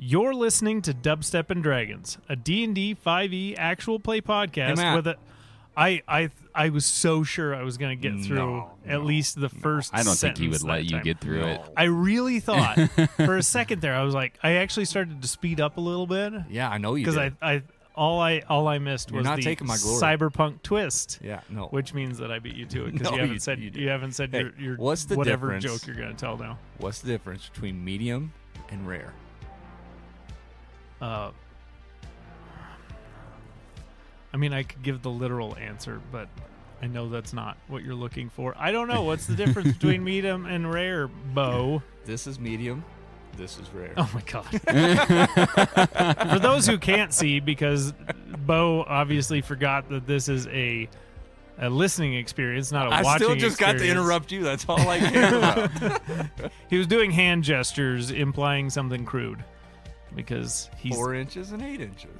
You're listening to Dubstep and Dragons, a D&D 5e actual play podcast with a... I was so sure I was going to get through at least the first I don't think he would let you time. get through it. I really thought for a second there, I was like, I actually started to speed up a little bit. Yeah, I know you did. Because all I missed was the taking my glory. cyberpunk twist. Yeah, no. Which means that I beat you to it because No, you haven't said Hey, your what's the whatever difference? joke you're going to tell now. What's the difference between medium and rare? I mean, I could give the literal answer, but I know that's not what you're looking for. I don't know. What's the difference between medium and rare, Bo? This is medium. This is rare. Oh, my God. For those who can't see, because Bo obviously forgot that this is a listening experience, not a watching experience. I still just got to interrupt you. That's all I care about. He was doing hand gestures implying something crude because he's... 4 inches and 8 inches.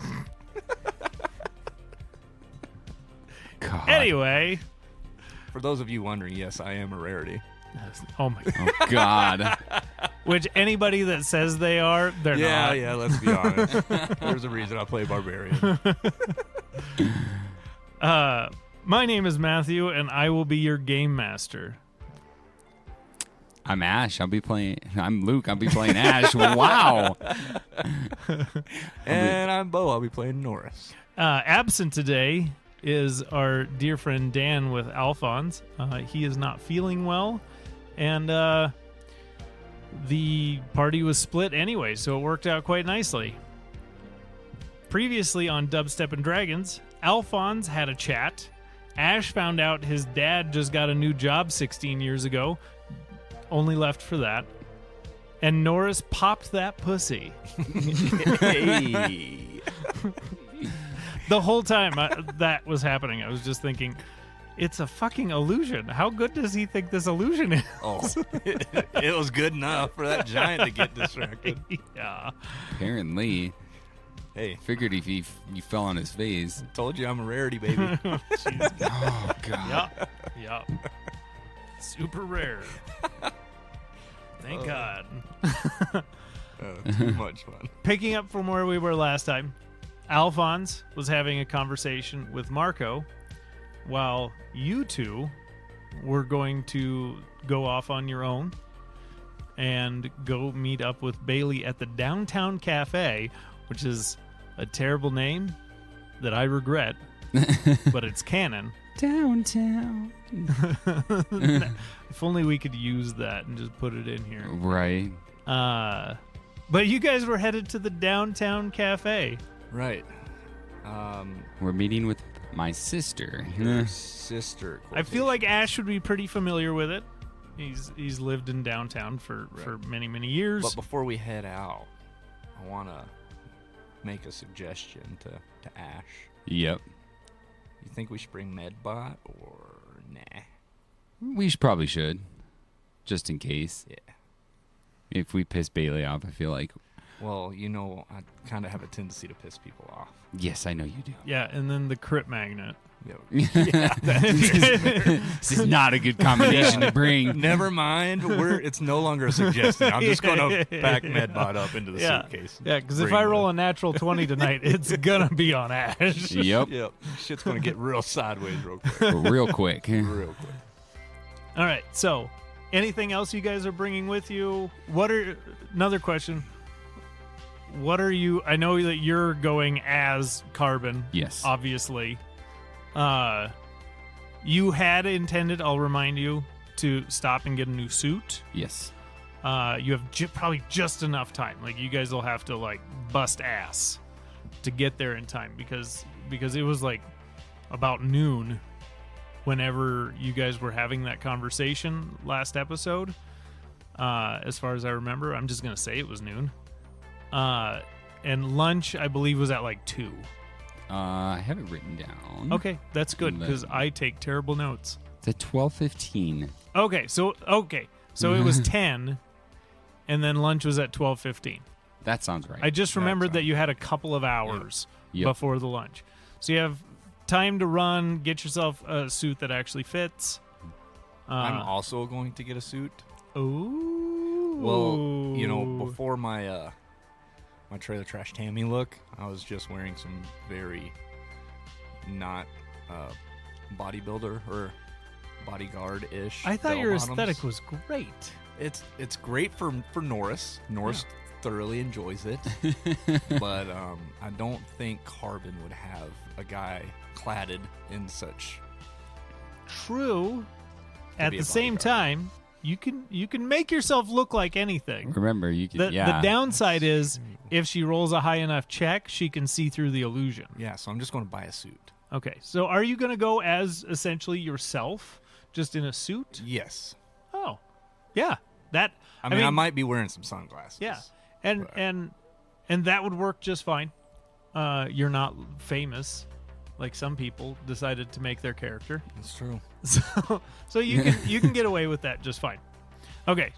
God. Anyway. For those of you wondering, yes, I am a rarity. Oh, my God. Oh, God. Which anybody that says they are, they're not. Yeah, let's be honest. There's a reason I play Barbarian. My name is Matthew, and I will be your game master. I'm Ash. I'm Luke. I'll be playing Ash. Wow. And I'm Bo. I'll be playing Norris. Absent today is our dear friend Dan with Alphonse. He is not feeling well, and the party was split anyway, so it worked out quite nicely. Previously on Dubstep and Dragons, Alphonse had a chat. Ash found out his dad just got a new job 16 years ago, only left for that. And Norris popped that pussy. Hey. The whole time that was happening, I was just thinking, it's a fucking illusion. How good does he think this illusion is? Oh, it was good enough for that giant to get distracted. Yeah. Apparently. Hey. Figured if you fell on his face. Told you I'm a rarity, baby. Oh, God. Yep. Super rare. Thank God. Too much fun. Picking up from where we were last time, Alphonse was having a conversation with Marco while you two were going to go off on your own and go meet up with Bailey at the Downtown Cafe, which is a terrible name that I regret, but it's canon. Downtown. If only we could use that and just put it in here. Right. But you guys were headed to the Downtown Cafe. Right. We're meeting with my sister. Your sister. I feel like Ash would be pretty familiar with it. He's lived in downtown for many, many years. But before we head out, I want to make a suggestion to Ash. Yep. You think we should bring Medbot or nah? We probably should. Just in case. Yeah. If we piss Bailey off, I feel like... Well, I kind of have a tendency to piss people off. Yes, I know you do. Yeah, and then the crit magnet. Yeah, this is not a good combination to bring. Never mind. It's no longer a suggestion. I'm just going to pack Medbot up into the suitcase. Yeah, because if I roll a natural 20 tonight, it's going to be on Ash. Yep. Shit's going to get real sideways real quick. Real quick. Real quick. All right, so anything else you guys are bringing with you? Another question. What are you... I know that you're going as Karbon. Yes. Obviously. You had intended, I'll remind you, to stop and get a new suit. Yes. You have probably just enough time. Like, you guys will have to, bust ass to get there in time because it was, about noon whenever you guys were having that conversation last episode. As far as I remember, I'm just going to say it was noon. And lunch, I believe, was at 2. I have it written down. Okay, that's good because I take terrible notes. It's at 12:15. Okay, so it was 10, and then lunch was at 12:15. That sounds right. I just remembered that you had a couple of hours before the lunch, so you have time to run, get yourself a suit that actually fits. I'm also going to get a suit. Ooh. Well, before my my trailer trash Tammy look. I was just wearing some very not bodybuilder or bodyguard-ish. I thought your bell-bottoms. aesthetic was great. It's great for Norris. Norris thoroughly enjoys it, but I don't think Karbon would have a guy cladded in such. True. At be the a same bodyguard. time, you can make yourself look like anything. Remember, you could. The Yeah. downside is if she rolls a high enough check, she can see through the illusion. Yeah, so I'm just going to buy a suit. Okay, so are you going to go as essentially yourself, just in a suit? Yes. Oh, yeah. That I mean, I might be wearing some sunglasses. Yeah, and that would work just fine. You're not famous, like some people decided to make their character. That's true. So you can get away with that just fine. Okay.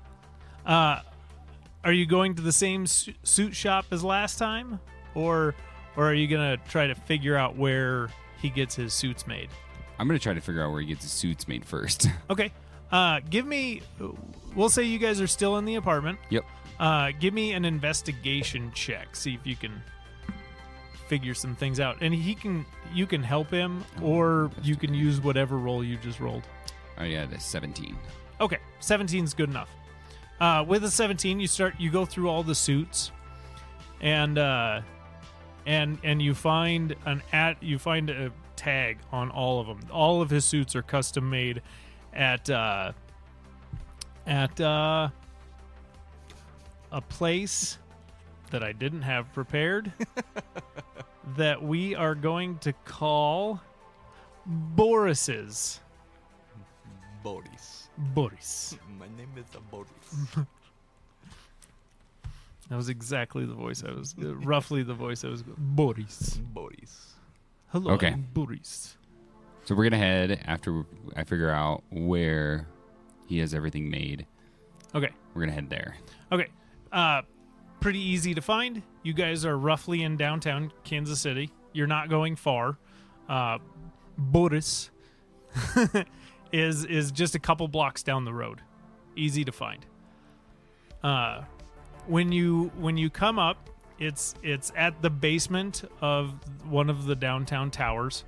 Are you going to the same suit shop as last time, or are you gonna try to figure out where he gets his suits made? I'm gonna try to figure out where he gets his suits made first. Okay. Give me. We'll say you guys are still in the apartment. Yep. Give me an investigation check. See if you can figure some things out, and you can help him, or you can use whatever roll you just rolled. Oh yeah, that's 17. Okay, 17 is good enough. With a 17, you go through all the suits, and you find a tag on all of them. All of his suits are custom made at a place that I didn't have prepared that we are going to call Boris's. Boris. My name is Boris. That was exactly the voice I was, roughly the voice I was. Boris. Boris. Hello, Okay. I'm Boris. So we're gonna head after I figure out where he has everything made. Okay. We're gonna head there. Okay. Pretty easy to find. You guys are roughly in downtown Kansas City. You're not going far. Boris is just a couple blocks down the road. Easy to find. When you come up, it's at the basement of one of the downtown towers.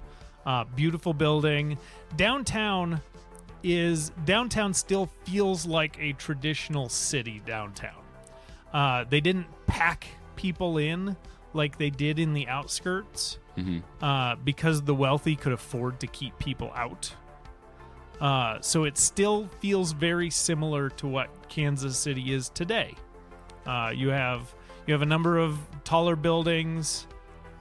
Beautiful building. Downtown still feels like a traditional city downtown. They didn't pack people in like they did in the outskirts because the wealthy could afford to keep people out. So it still feels very similar to what Kansas City is today. You have a number of taller buildings.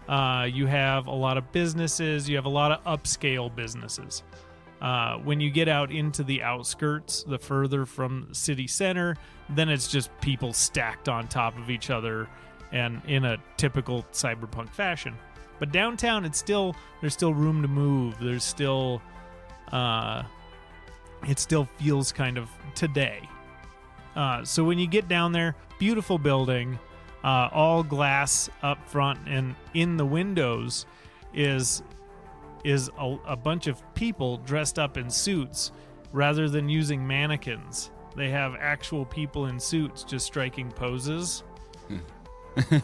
You have a lot of businesses. You have a lot of upscale businesses. When you get out into the outskirts, the further from the city center, then it's just people stacked on top of each other and in a typical cyberpunk fashion. But downtown, there's still room to move. There's still, it still feels kind of today. So when you get down there, beautiful building, all glass up front, and in the windows is a bunch of people dressed up in suits rather than using mannequins. They have actual people in suits just striking poses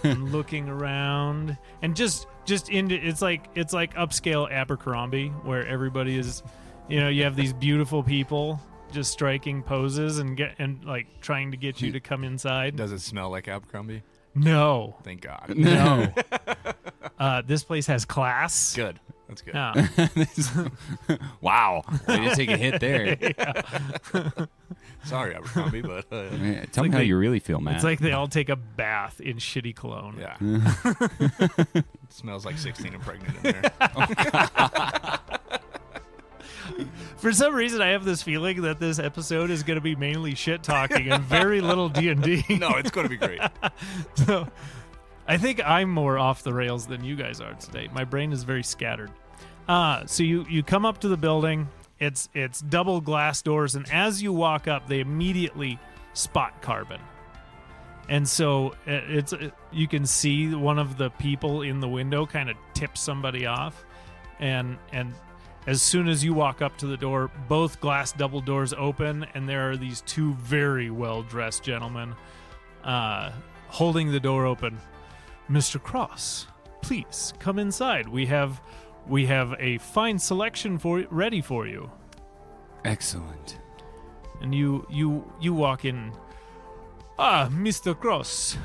and looking around, and just into it's like upscale Abercrombie, where everybody is, you have these beautiful people just striking poses and like trying to get you to come inside. Does it smell like Abercrombie? No. Thank God. No. This place has class. Good. That's good. Yeah. Wow, way to take a hit there. Sorry, Abercrombie, but Man, tell me like how they- you really feel, man. It's like they all take a bath in shitty cologne. yeah. It smells like 16 and pregnant in there. For some reason, I have this feeling that this episode is going to be mainly shit talking and very little D&D. No, it's going to be great. So, I think I'm more off the rails than you guys are today. My brain is very scattered. So you come up to the building. It's double glass doors, and as you walk up, they immediately spot Karbon. And so you can see one of the people in the window kind of tip somebody off, and as soon as you walk up to the door, both glass double doors open, and there are these two very well-dressed gentlemen holding the door open. Mr. Cross, please come inside. We have a fine selection ready for you. Excellent. And you walk in. Ah, Mr. Cross,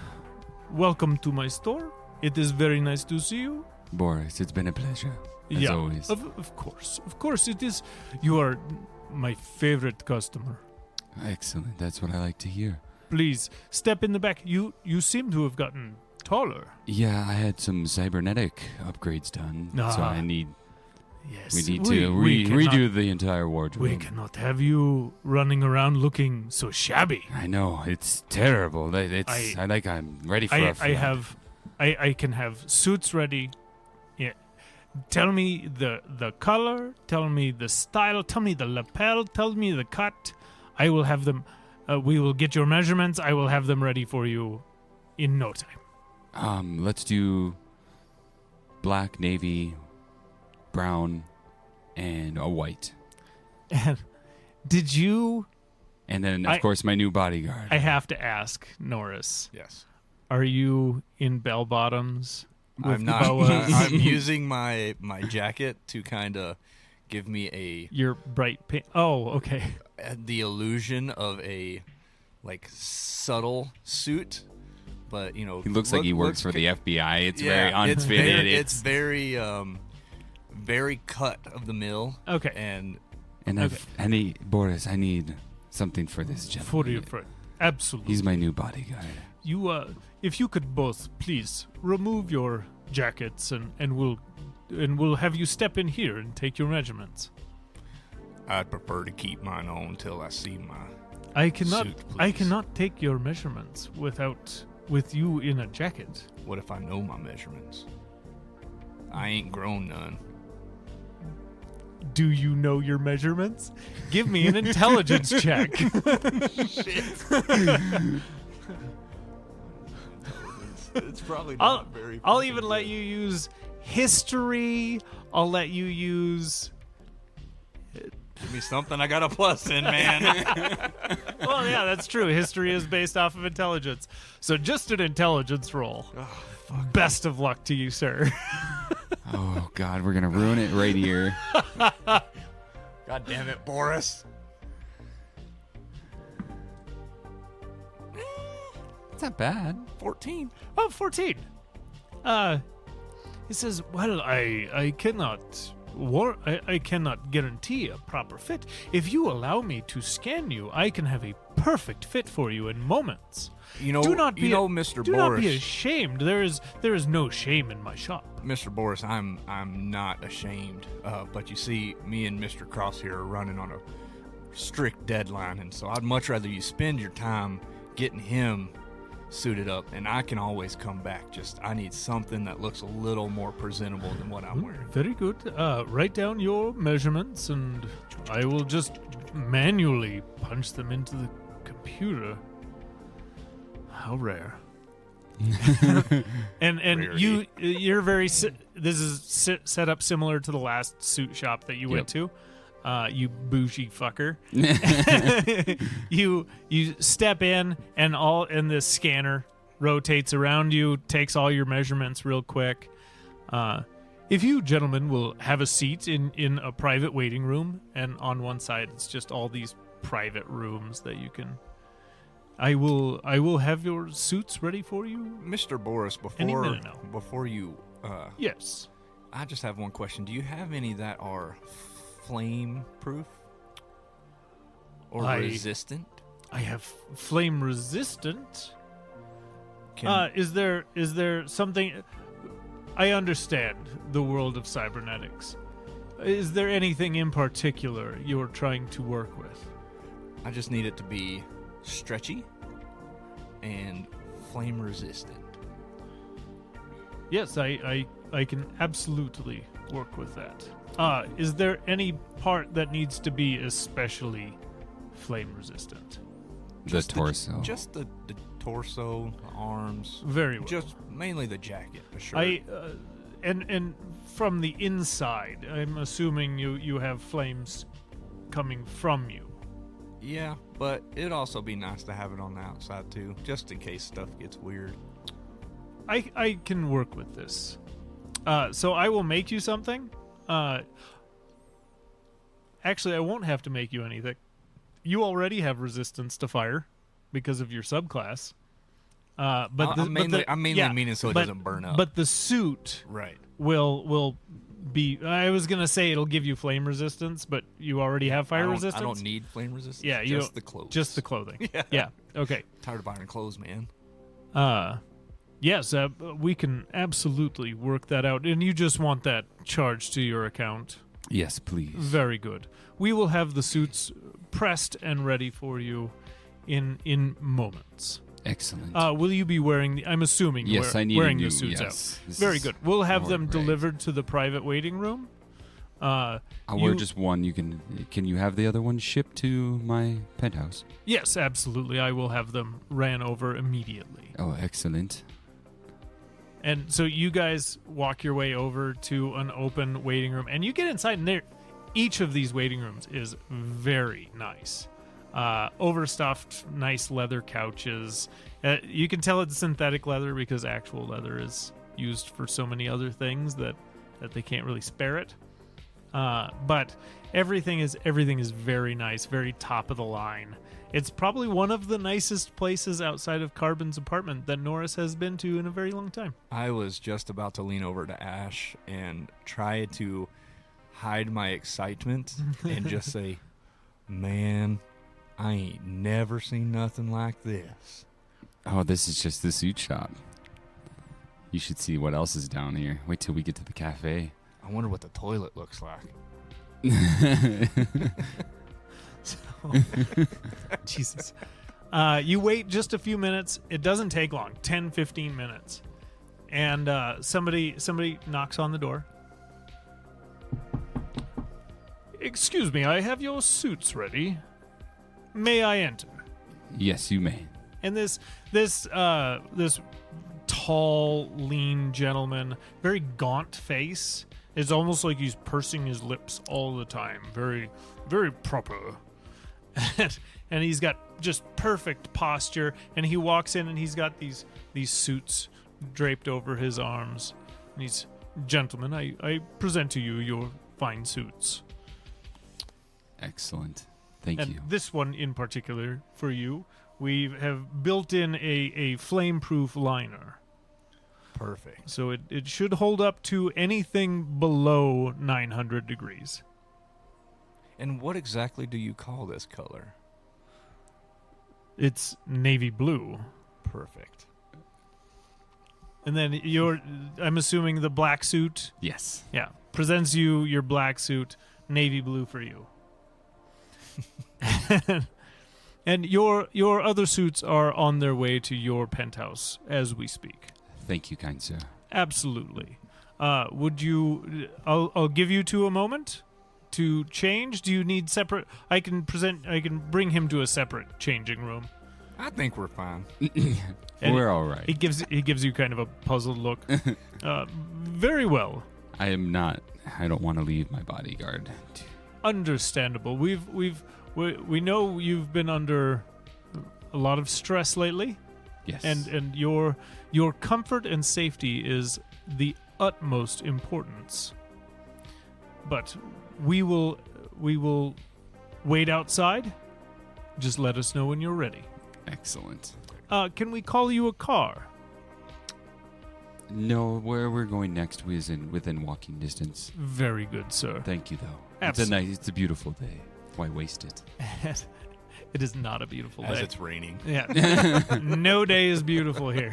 welcome to my store. It is very nice to see you. Boris, it's been a pleasure. As always. Of course it is. You are my favorite customer. Excellent. That's what I like to hear. Please step in the back. You seem to have gotten taller. Yeah, I had some cybernetic upgrades done, so I need. Yes, We need to redo the entire wardrobe. We cannot have you running around looking so shabby. I know, it's terrible. I'm ready for a flood. I can have suits ready. Yeah. Tell me the color, tell me the style, tell me the lapel, tell me the cut. I will have them. We will get your measurements. I will have them ready for you in no time. Let's do black, navy, brown, and a white. And did you? And then, of course, my new bodyguard. I have to ask, Norris. Yes. Are you in bell bottoms? I'm not. I'm using my jacket to kind of give me your bright pink. Oh, okay. The illusion of a subtle suit, but he looks like he works for the FBI. It's very unfitted. It's very very cut of the mill. Okay. And I need Boris. I need something for this gentleman. For absolutely. He's my new bodyguard. You if you could both please remove your jackets and we'll have you step in here and take your measurements. I'd prefer to keep mine on until I see my I cannot suit, I please. cannot take your measurements with you in a jacket. What if I know my measurements? I ain't grown none. Do you know your measurements? Give me an intelligence check. It's probably not very. I'll even let you use history. I'll let you use. Give me something I got a plus in, man. Well, yeah, that's true. History is based off of intelligence. So just an intelligence roll. Oh, Best of luck to you, sir. Oh, God, we're going to ruin it right here. God damn it, Boris. It's not bad. 14. Oh, 14. He says, well, I cannot I cannot guarantee a proper fit. If you allow me to scan you, I can have a perfect fit for you in moments. Mr. Do Boris. not be ashamed. There is no shame in my shop. Mr. Boris, I'm not ashamed. But you see, me and Mr. Cross here are running on a strict deadline, and so I'd much rather you spend your time getting him suited up, and I can always come back. Just I need something that looks a little more presentable than what I'm wearing. Very good. Write down your measurements, and I will just manually punch them into the computer. How rare. and Rarity. you're very this is set up similar to the last suit shop that you went to. You bougie fucker. you step in and the scanner rotates around you, takes all your measurements real quick. If you gentlemen will have a seat in a private waiting room, and on one side it's just all these private rooms that you can. I will have your suits ready for you. Mr. Boris, Any minute now. before you Yes. I just have one question. Do you have any that are flame proof or resistant? I have flame resistant. Can- Is there something? I understand the world of cybernetics. Is there anything in particular you're trying to work with? I just need it to be stretchy and flame resistant. Yes, I can absolutely work with that. Is there any part that needs to be especially flame resistant? The torso. Just the torso, the arms. Very well. Just mainly the jacket, the shirt. And from the inside, I'm assuming you have flames coming from you. Yeah, but it'd also be nice to have it on the outside too, just in case stuff gets weird. I can work with this. So I will make you something. Actually, I won't have to make you anything. You already have resistance to fire because of your subclass. But I'm mainly meaning so it doesn't burn up. But the suit right. will be. I was gonna say it'll give you flame resistance, but you already have fire resistance. I don't need flame resistance. Yeah, just the clothes. Just the clothing. Yeah. Okay. Tired of iron clothes, man. Yes, we can absolutely work that out. And you just want that charged to your account. Yes, please. Very good. We will have the suits pressed and ready for you in moments. Excellent. Will you be wearing I'm assuming yes, I need wearing new, the suits yes. out. Very good. We'll have them right. delivered to the private waiting room. I'll wear just one. Can you have the other one shipped to my penthouse? Yes, absolutely. I will have them ran over immediately. Oh, excellent. And so you guys walk your way over to an open waiting room, and you get inside, and each of these waiting rooms is very nice. Overstuffed, nice leather couches. You can tell it's synthetic leather because actual leather is used for so many other things that they can't really spare it. But everything is very nice, very top of the line. It's probably one of the nicest places outside of Karbon's apartment that Norris has been to in a very long time. I was just about to lean over to Ash and try to hide my excitement and just say, man, I ain't never seen nothing like this. Oh, this is just the suit shop. You should see what else is down here. Wait till we get to the cafe. I wonder what the toilet looks like. Jesus. You wait just a few minutes. It doesn't take long, 10, 15 minutes. And somebody knocks on the door. Excuse me, I have your suits ready. May I enter? Yes, you may. And this tall, lean gentleman, very gaunt face. It's almost like he's pursing his lips all the time. Very, very proper. And he's got just perfect posture. And he walks in and he's got these suits draped over his arms. And he's, gentlemen, I present to you your fine suits. Excellent. Thank and you. This one in particular for you, we have built in a flame-proof liner. Perfect. So it should hold up to anything below 900 degrees. And what exactly do you call this color? It's navy blue. Perfect. And then I'm assuming the black suit. Yes. Yeah. Presents you your black suit, navy blue for you. And your other suits are on their way to your penthouse as we speak. Thank you, kind sir. Absolutely. Would you? I'll give you a moment to change. Do you need separate? I can bring him to a separate changing room. I think we're fine. We're all right. He gives you kind of a puzzled look. Very well. I don't want to leave my bodyguard. Understandable. We know you've been under a lot of stress lately. Yes. And your comfort and safety is the utmost importance. But we will wait outside. Just let us know when you're ready. Excellent. Can we call you a car? No, where we're going next is within walking distance. Very good, sir. Thank you, though. Absolutely. It's a beautiful day. Why waste it? It is not a beautiful day. As it's raining. Yeah. No day is beautiful here.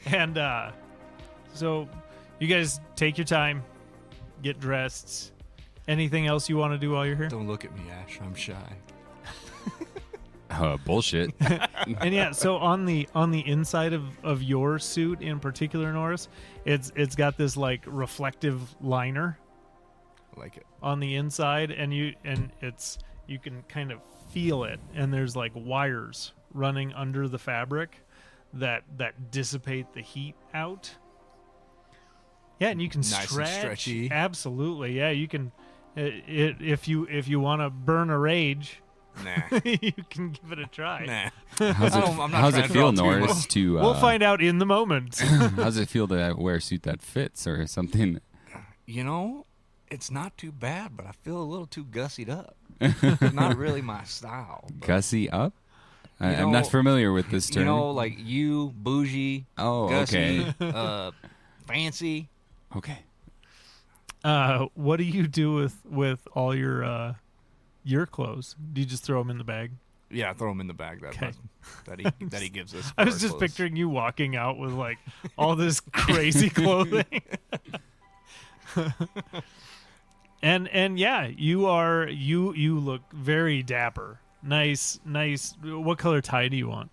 And so you guys take your time, get dressed. Anything else you want to do while you're here? Don't look at me, Ash. I'm shy. Bullshit. And yeah, so on the inside of your suit in particular, Norris, it's got this like reflective liner. I like it. On the inside, and you can kind of feel it, and there's like wires running under the fabric that dissipate the heat out. Yeah, and you can nice stretch. And stretchy. Absolutely, yeah. You can if you want to burn a rage, Nah. You can give it a try. Nah. How's I'm it, not how's trying it to feel, draw too Norris? To We'll find out in the moment. how's it feel to wear a suit that fits or something? You know, it's not too bad, but I feel a little too gussied up. It's not really my style. but, Gussy up? You I'm not know- familiar with this term. You know, like you, bougie, oh, gussy, okay. fancy. Okay. What do you do with all your clothes? Do you just throw them in the bag? Yeah, throw them in the bag Okay. that he gives us. I for was our just clothes. picturing you walking out with like all this crazy clothing. and yeah, you look very dapper. Nice. What color tie do you want?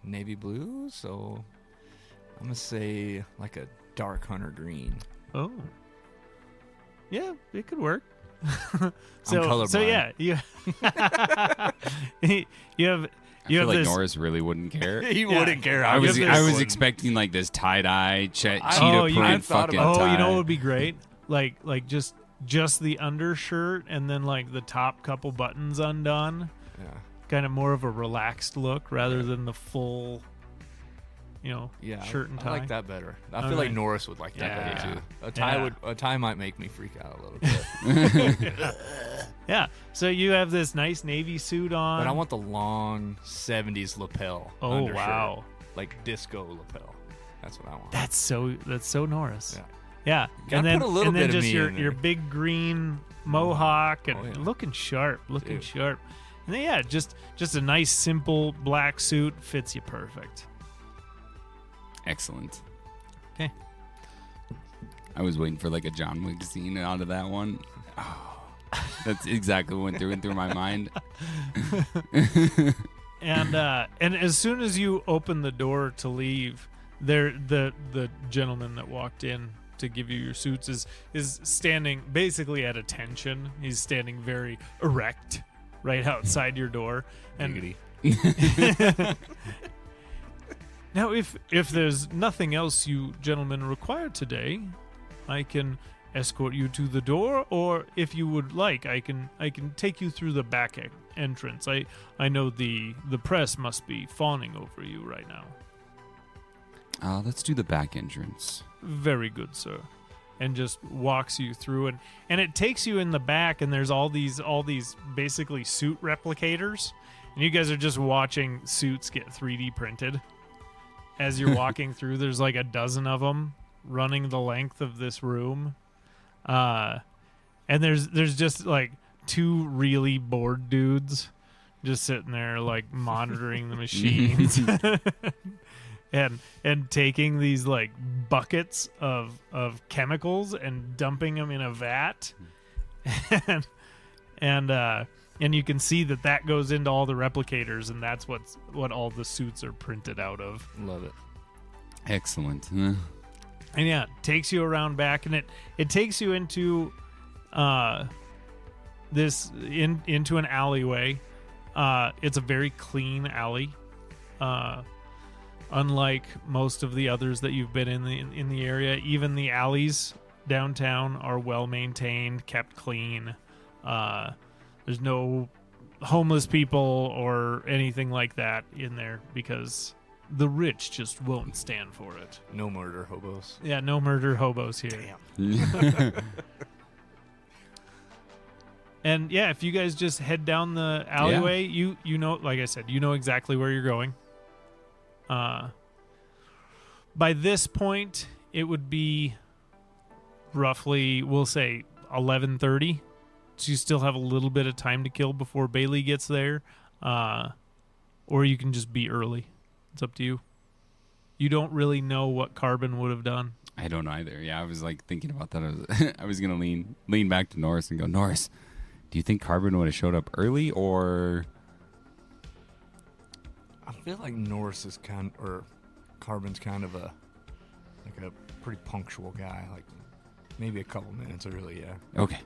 Navy blue. So I'm gonna say like a dark hunter green. Oh. Yeah, it could work. I'm colorblind. So yeah, you you have I feel like this. Norris really wouldn't care. He Yeah. wouldn't care. I was this I was one. expecting like this tie-dye cheetah Oh, you print had thought fucking about Oh, tie. you know what would be great? Like just the undershirt and then like the top couple buttons undone. Yeah. Kind of more of a relaxed look rather than the full, Yeah, shirt and tie. I like that better. I All feel like right. Norris would like that Yeah. better too. Yeah. A tie might make me freak out a little bit. Yeah. So you have this nice navy suit on. But I want the long 70s lapel. Oh undershirt. wow. Like disco lapel. That's what I want. That's so Norris. Yeah. Yeah. Gotta And then put a little and then bit of just me your in there. your big green mohawk and Oh, yeah. looking sharp. Dude. Sharp. And then yeah, just a nice simple black suit fits you perfect. Excellent. Okay. I was waiting for like a John Wick scene out of that one. Oh, that's exactly what went through my mind. And as soon as you open the door to leave, the gentleman that walked in to give you your suits is standing basically at attention. He's standing very erect right outside your door. And Giggity. now if there's nothing else you gentlemen require today, I can escort you to the door, or if you would like, I can take you through the back entrance. I know the press must be fawning over you right now. Let's do the back entrance. Very good, sir. And just walks you through, and it takes you in the back, and there's all these basically suit replicators, and you guys are just watching suits get 3D printed as you're walking through. There's like a dozen of them running the length of this room, and there's just like two really bored dudes just sitting there like monitoring the machines. And taking these like buckets of chemicals and dumping them in a vat, and you can see that goes into all the replicators, and that's what all the suits are printed out of. Love it. Excellent. And yeah, it takes you around back, and it takes you into into an alleyway. It's a very clean alley. Unlike most of the others that you've been in the area, even the alleys downtown are well maintained, kept clean. There's no homeless people or anything like that in there because the rich just won't stand for it. No murder hobos. Yeah, no murder hobos here. Damn. And yeah, if you guys just head down the alleyway, you know, like I said, you know exactly where you're going. By this point, it would be roughly, we'll say 11:30. So you still have a little bit of time to kill before Bailey gets there. Or you can just be early. It's up to you. You don't really know what Karbon would have done. I don't either. Yeah, I was like thinking about that. I was gonna lean back to Norris and go, Norris, do you think Karbon would have showed up early or? I feel like Norris is Karbon's kind of a pretty punctual guy. Like maybe a couple minutes early. Yeah. Okay,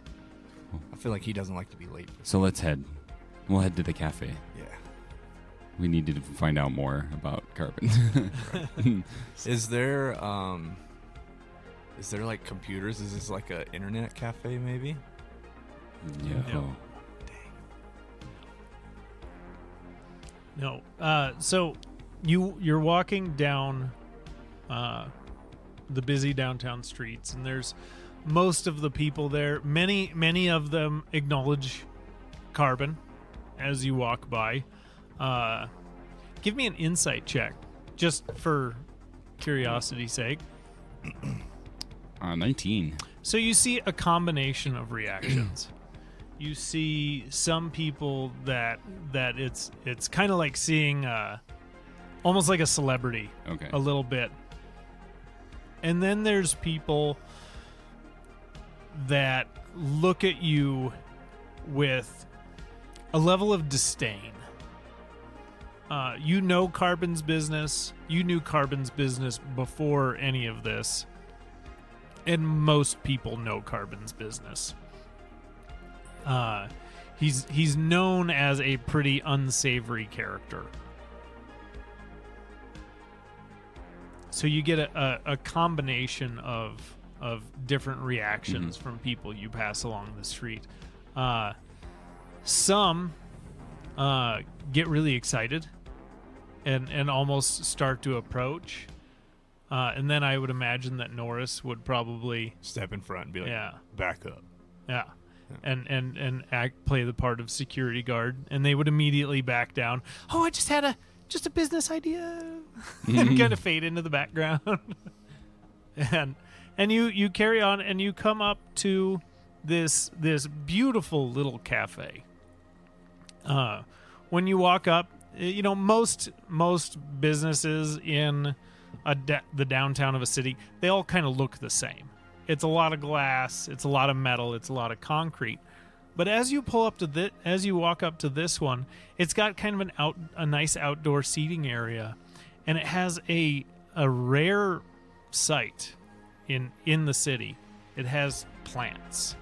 I feel like he doesn't like to be late. so let's head. We'll head to the cafe. Yeah. We need to find out more about Karbon. Is there like computers? Is this like a internet cafe maybe? Yeah. No. No. So you're walking down the busy downtown streets, and there's most of the people there. Many of them acknowledge Karbon as you walk by. Give me an insight check, just for curiosity's sake. 19. So you see a combination of reactions. You see some people that it's kind of like seeing almost like a celebrity, Okay. a little bit. And then there's people that look at you with a level of disdain. You know Karbon's business. You knew Karbon's business before any of this. And most people know Karbon's business. He's known as a pretty unsavory character. So you get a combination of different reactions from people you pass along the street. Some get really excited and almost start to approach. And then I would imagine that Norris would probably Step in front and be like, Yeah. back up. Yeah. And play the part of security guard, and they would immediately back down. Oh, I just had a business idea. And kind of fade into the background. and you carry on, and you come up to this beautiful little cafe. When you walk up, you know, most businesses in the downtown of a city, they all kind of look the same. It's a lot of glass, it's a lot of metal, it's a lot of concrete. But as you walk up to this one, it's got kind of a nice outdoor seating area, and it has a rare sight in the city. It has plants.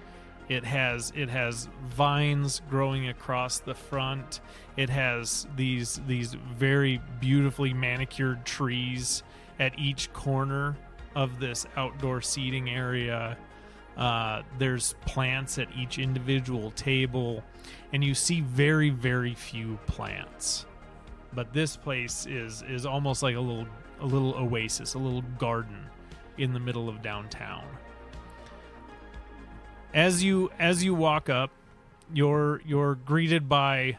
It has vines growing across the front. It has these very beautifully manicured trees at each corner of this outdoor seating area. There's plants at each individual table, and you see very, very few plants. But this place is almost like a little oasis, a little garden in the middle of downtown. As you walk up, you're greeted by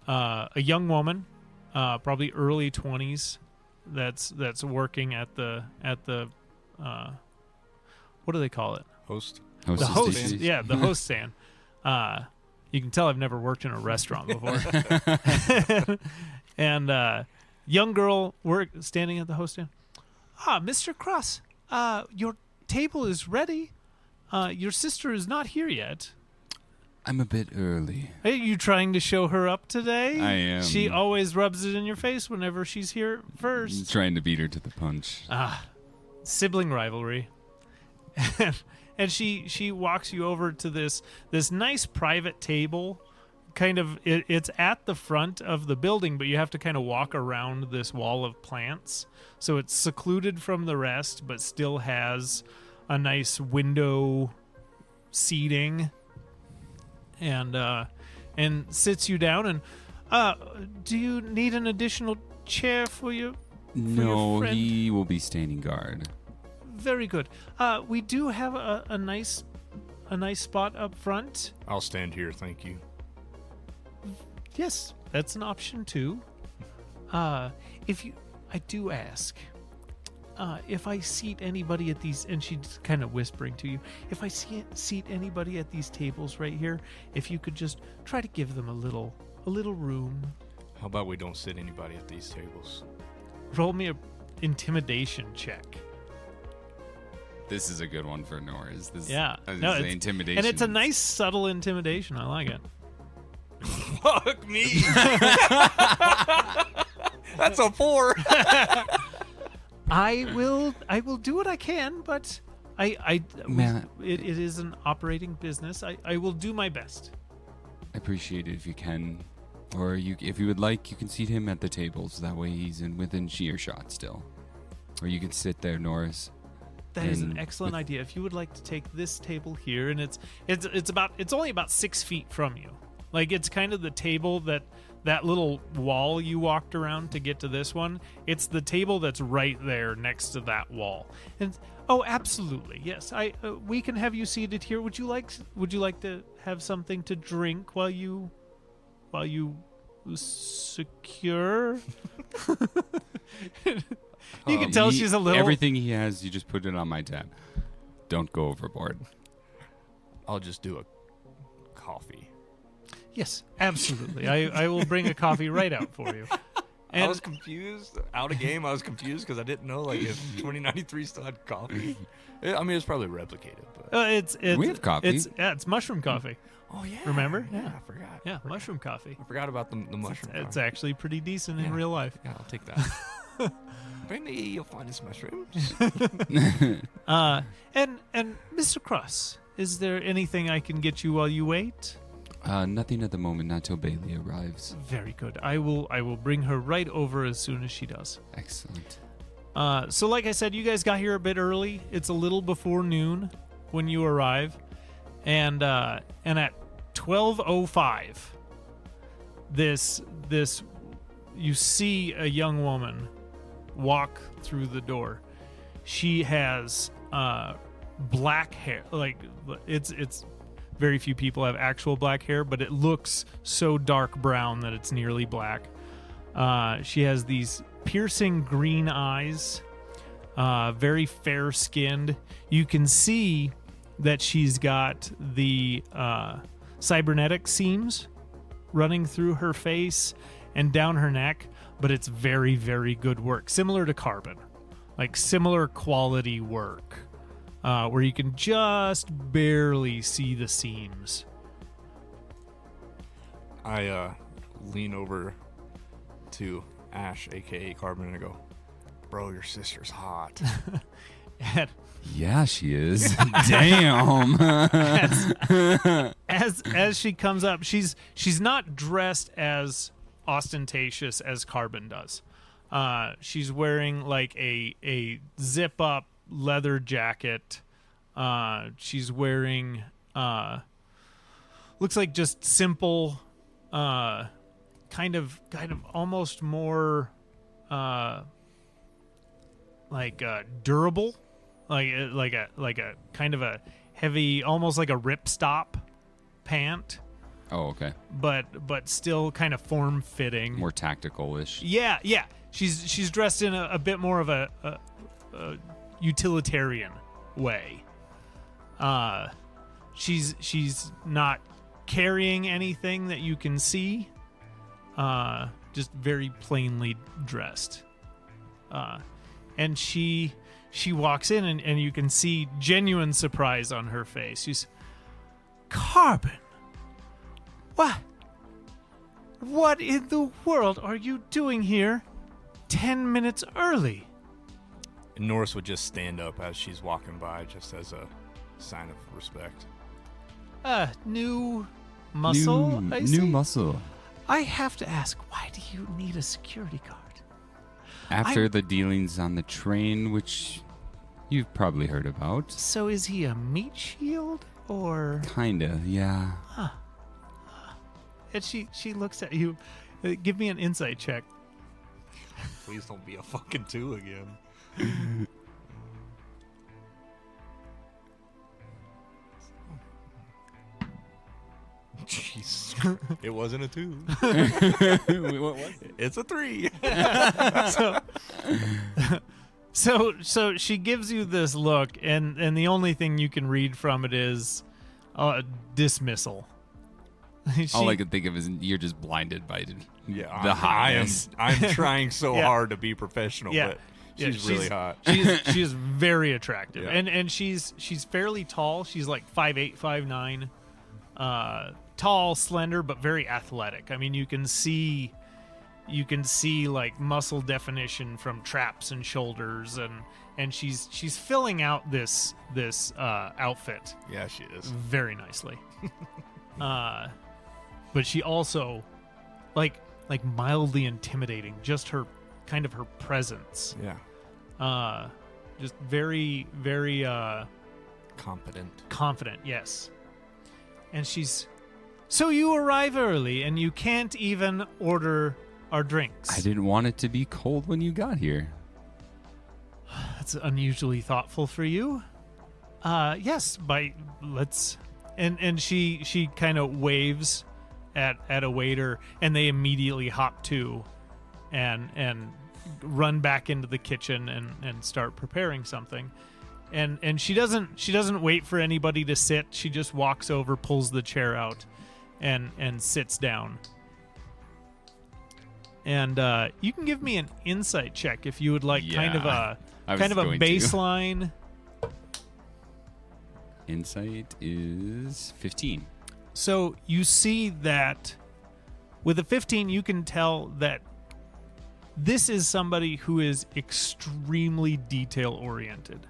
a young woman, probably early 20s, that's working at the what do they call it? Host. The host, yeah, the host stand. You can tell I've never worked in a restaurant before. And young girl standing at the host stand. Mr. Cross, your table is ready. Your sister is not here yet. I'm a bit early. Are you trying to show her up today? I am. She always rubs it in your face whenever she's here first. Trying to beat her to the punch. Sibling rivalry. And she walks you over to this nice private table. Kind of, it's at the front of the building, but you have to kind of walk around this wall of plants. So it's secluded from the rest, but still has a nice window seating. And sits you down. And do you need an additional chair for you? No, your friend? he will be standing guard. Very good. We do have a nice spot up front. I'll stand here, thank you. Yes, that's an option too. I do ask, if I seat anybody at these, and she's kind of whispering to you, if I seat anybody at these tables right here, if you could just try to give them a little room. How about we don't sit anybody at these tables? Roll me a intimidation check. This is a good one for Norris. Yeah, Intimidation. and it's a nice subtle intimidation. I like it. Fuck me. That's a 4. I will do what I can, but Man. it is an operating business. I will do my best. I appreciate it if you can. Or if you would like, you can seat him at the tables. That way he's within earshot still. Or you can sit there, Norris. That is an excellent idea. If you would like to take this table here, and it's only about 6 feet from you. Like, it's kind of the table that little wall you walked around to get to this one, it's the table that's right there next to that wall. And oh, absolutely, yes. We can have you seated here. Would you like to have something to drink while you secure? You can tell she's a little. Everything he has, you just put it on my tab. Don't go overboard. I'll just do a coffee. Yes, absolutely. I will bring a coffee right out for you. And I was confused. Out of game, I was confused because I didn't know like if 2093 still had coffee. I mean, it's probably replicated, but it's we have coffee. It's mushroom coffee. oh yeah, Remember? Yeah, I forgot. Yeah, mushroom coffee. I forgot about the mushroom. It's coffee. actually pretty decent in Yeah. real life. Yeah, I'll take that. Brandy, you'll find this mushrooms. And Mr. Cross, is there anything I can get you while you wait? Nothing at the moment, not till Bailey arrives. Very good. I will bring her right over as soon as she does. Excellent. So like I said, you guys got here a bit early. It's a little before noon when you arrive. And at 12:05, this you see a young woman walk through the door. She has black hair. Like it's very few people have actual black hair, but it looks so dark brown that it's nearly black. She has these piercing green eyes, very fair-skinned. You can see that she's got the cybernetic seams running through her face and down her neck, but it's very, very good work. Similar to Karbon. Like similar quality work. Where you can just barely see the seams. I lean over to Ashe, a.k.a. Karbon, and I go, bro, your sister's hot. And Yeah, she is. Damn. as she comes up, she's not dressed as ostentatious as Karbon does. She's wearing like a zip up leather jacket. She's wearing looks like just simple, kind of almost more durable, like a kind of a heavy, almost like a ripstop pant. Oh, okay. But still kind of form fitting. More tactical-ish. Yeah. She's dressed in a bit more of a utilitarian way. She's not carrying anything that you can see. Just very plainly dressed. And she walks in and you can see genuine surprise on her face. She's Karbon. What in the world are you doing here 10 minutes early? And Norris would just stand up as she's walking by, just as a sign of respect. New muscle, I see? New muscle. I have to ask, why do you need a security guard? After the dealings on the train, which you've probably heard about. So is he a meat shield, or... Kinda, yeah. And she looks at you. Give me an insight check. Please don't be a fucking 2 again. Jeez. It wasn't a 2. What was it? It's a 3. So she gives you this look, and the only thing you can read from it is dismissal. All I can think of is you're just blinded by the I hotness. I'm trying so Yeah. hard to be professional, Yeah. but Yeah, she's really hot. She's very attractive, Yeah. and she's fairly tall. She's like 5'8", 5'9", tall, slender, but very athletic. I mean, you can see like muscle definition from traps and shoulders, and she's filling out this outfit Yeah, she is. very nicely. But she also like mildly intimidating, just her kind of her presence. Yeah. Just very, very Confident. confident, yes. And she's So you arrive early, and you can't even order our drinks. I didn't want it to be cold when you got here. That's unusually thoughtful for you. Yes, let's... And she kind of waves at a waiter, and they immediately hop to and run back into the kitchen and start preparing something. And she doesn't wait for anybody to sit. She just walks over, pulls the chair out, and sits down. And you can give me an insight check if you would like, kind of a baseline. Insight is 15. So you see that with a 15, you can tell that this is somebody who is extremely detail oriented.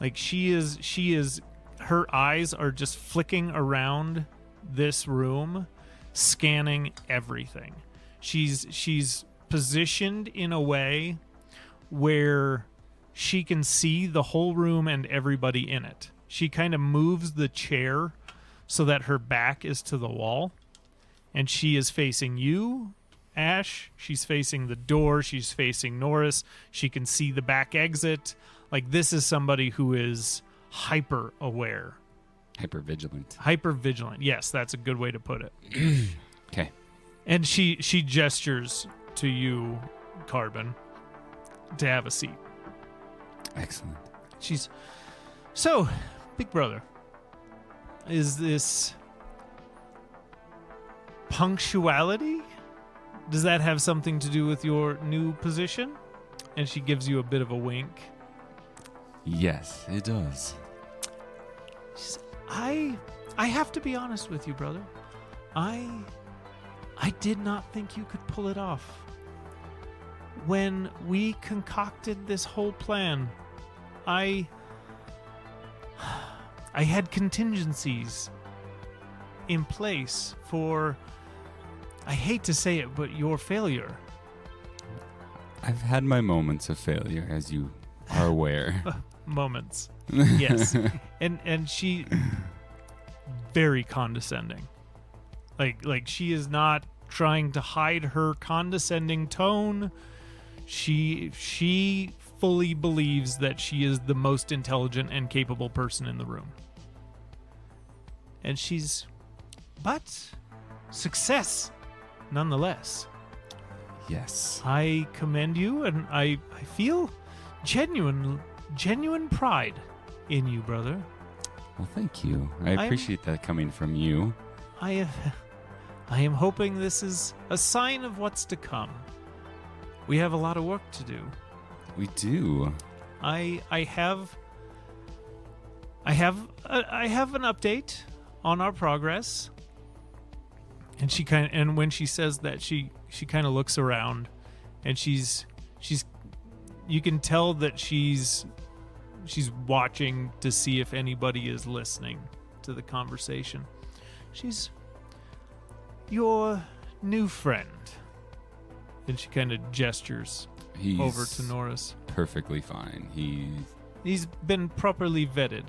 Like she is, her eyes are just flicking around this room, scanning everything. She's positioned in a way where she can see the whole room and everybody in it. She kind of moves the chair so that her back is to the wall, and she is facing you, Ash. She's facing the door. She's facing Norris. She can see the back exit. Like, this is somebody who is hyper aware. Hyper vigilant. Hyper vigilant. Yes, that's a good way to put it. Okay. And she gestures to you, Karbon, to have a seat. Excellent. She's... So, big brother, is this punctuality? Does that have something to do with your new position? And she gives you a bit of a wink. Yes, it does. She's, I have to be honest with you, brother. I did not think you could pull it off. When we concocted this whole plan, I had contingencies in place for, I hate to say it, but your failure. I've had my moments of failure, as you are aware. Moments. Yes. And she, very condescending. Like she is not trying to hide her condescending tone. She fully believes that she is the most intelligent and capable person in the room. And but success nonetheless. Yes. I commend you, and I feel genuine pride in you, brother. Well, thank you. I appreciate that coming from you. I am hoping this is a sign of what's to come. We have a lot of work to do. We do. I have an update on our progress. And when she says that, she kind of looks around, and she's you can tell that she's watching to see if anybody is listening to the conversation. She's your new friend. And she kind of gestures over to Norris. Perfectly fine. He's been properly vetted.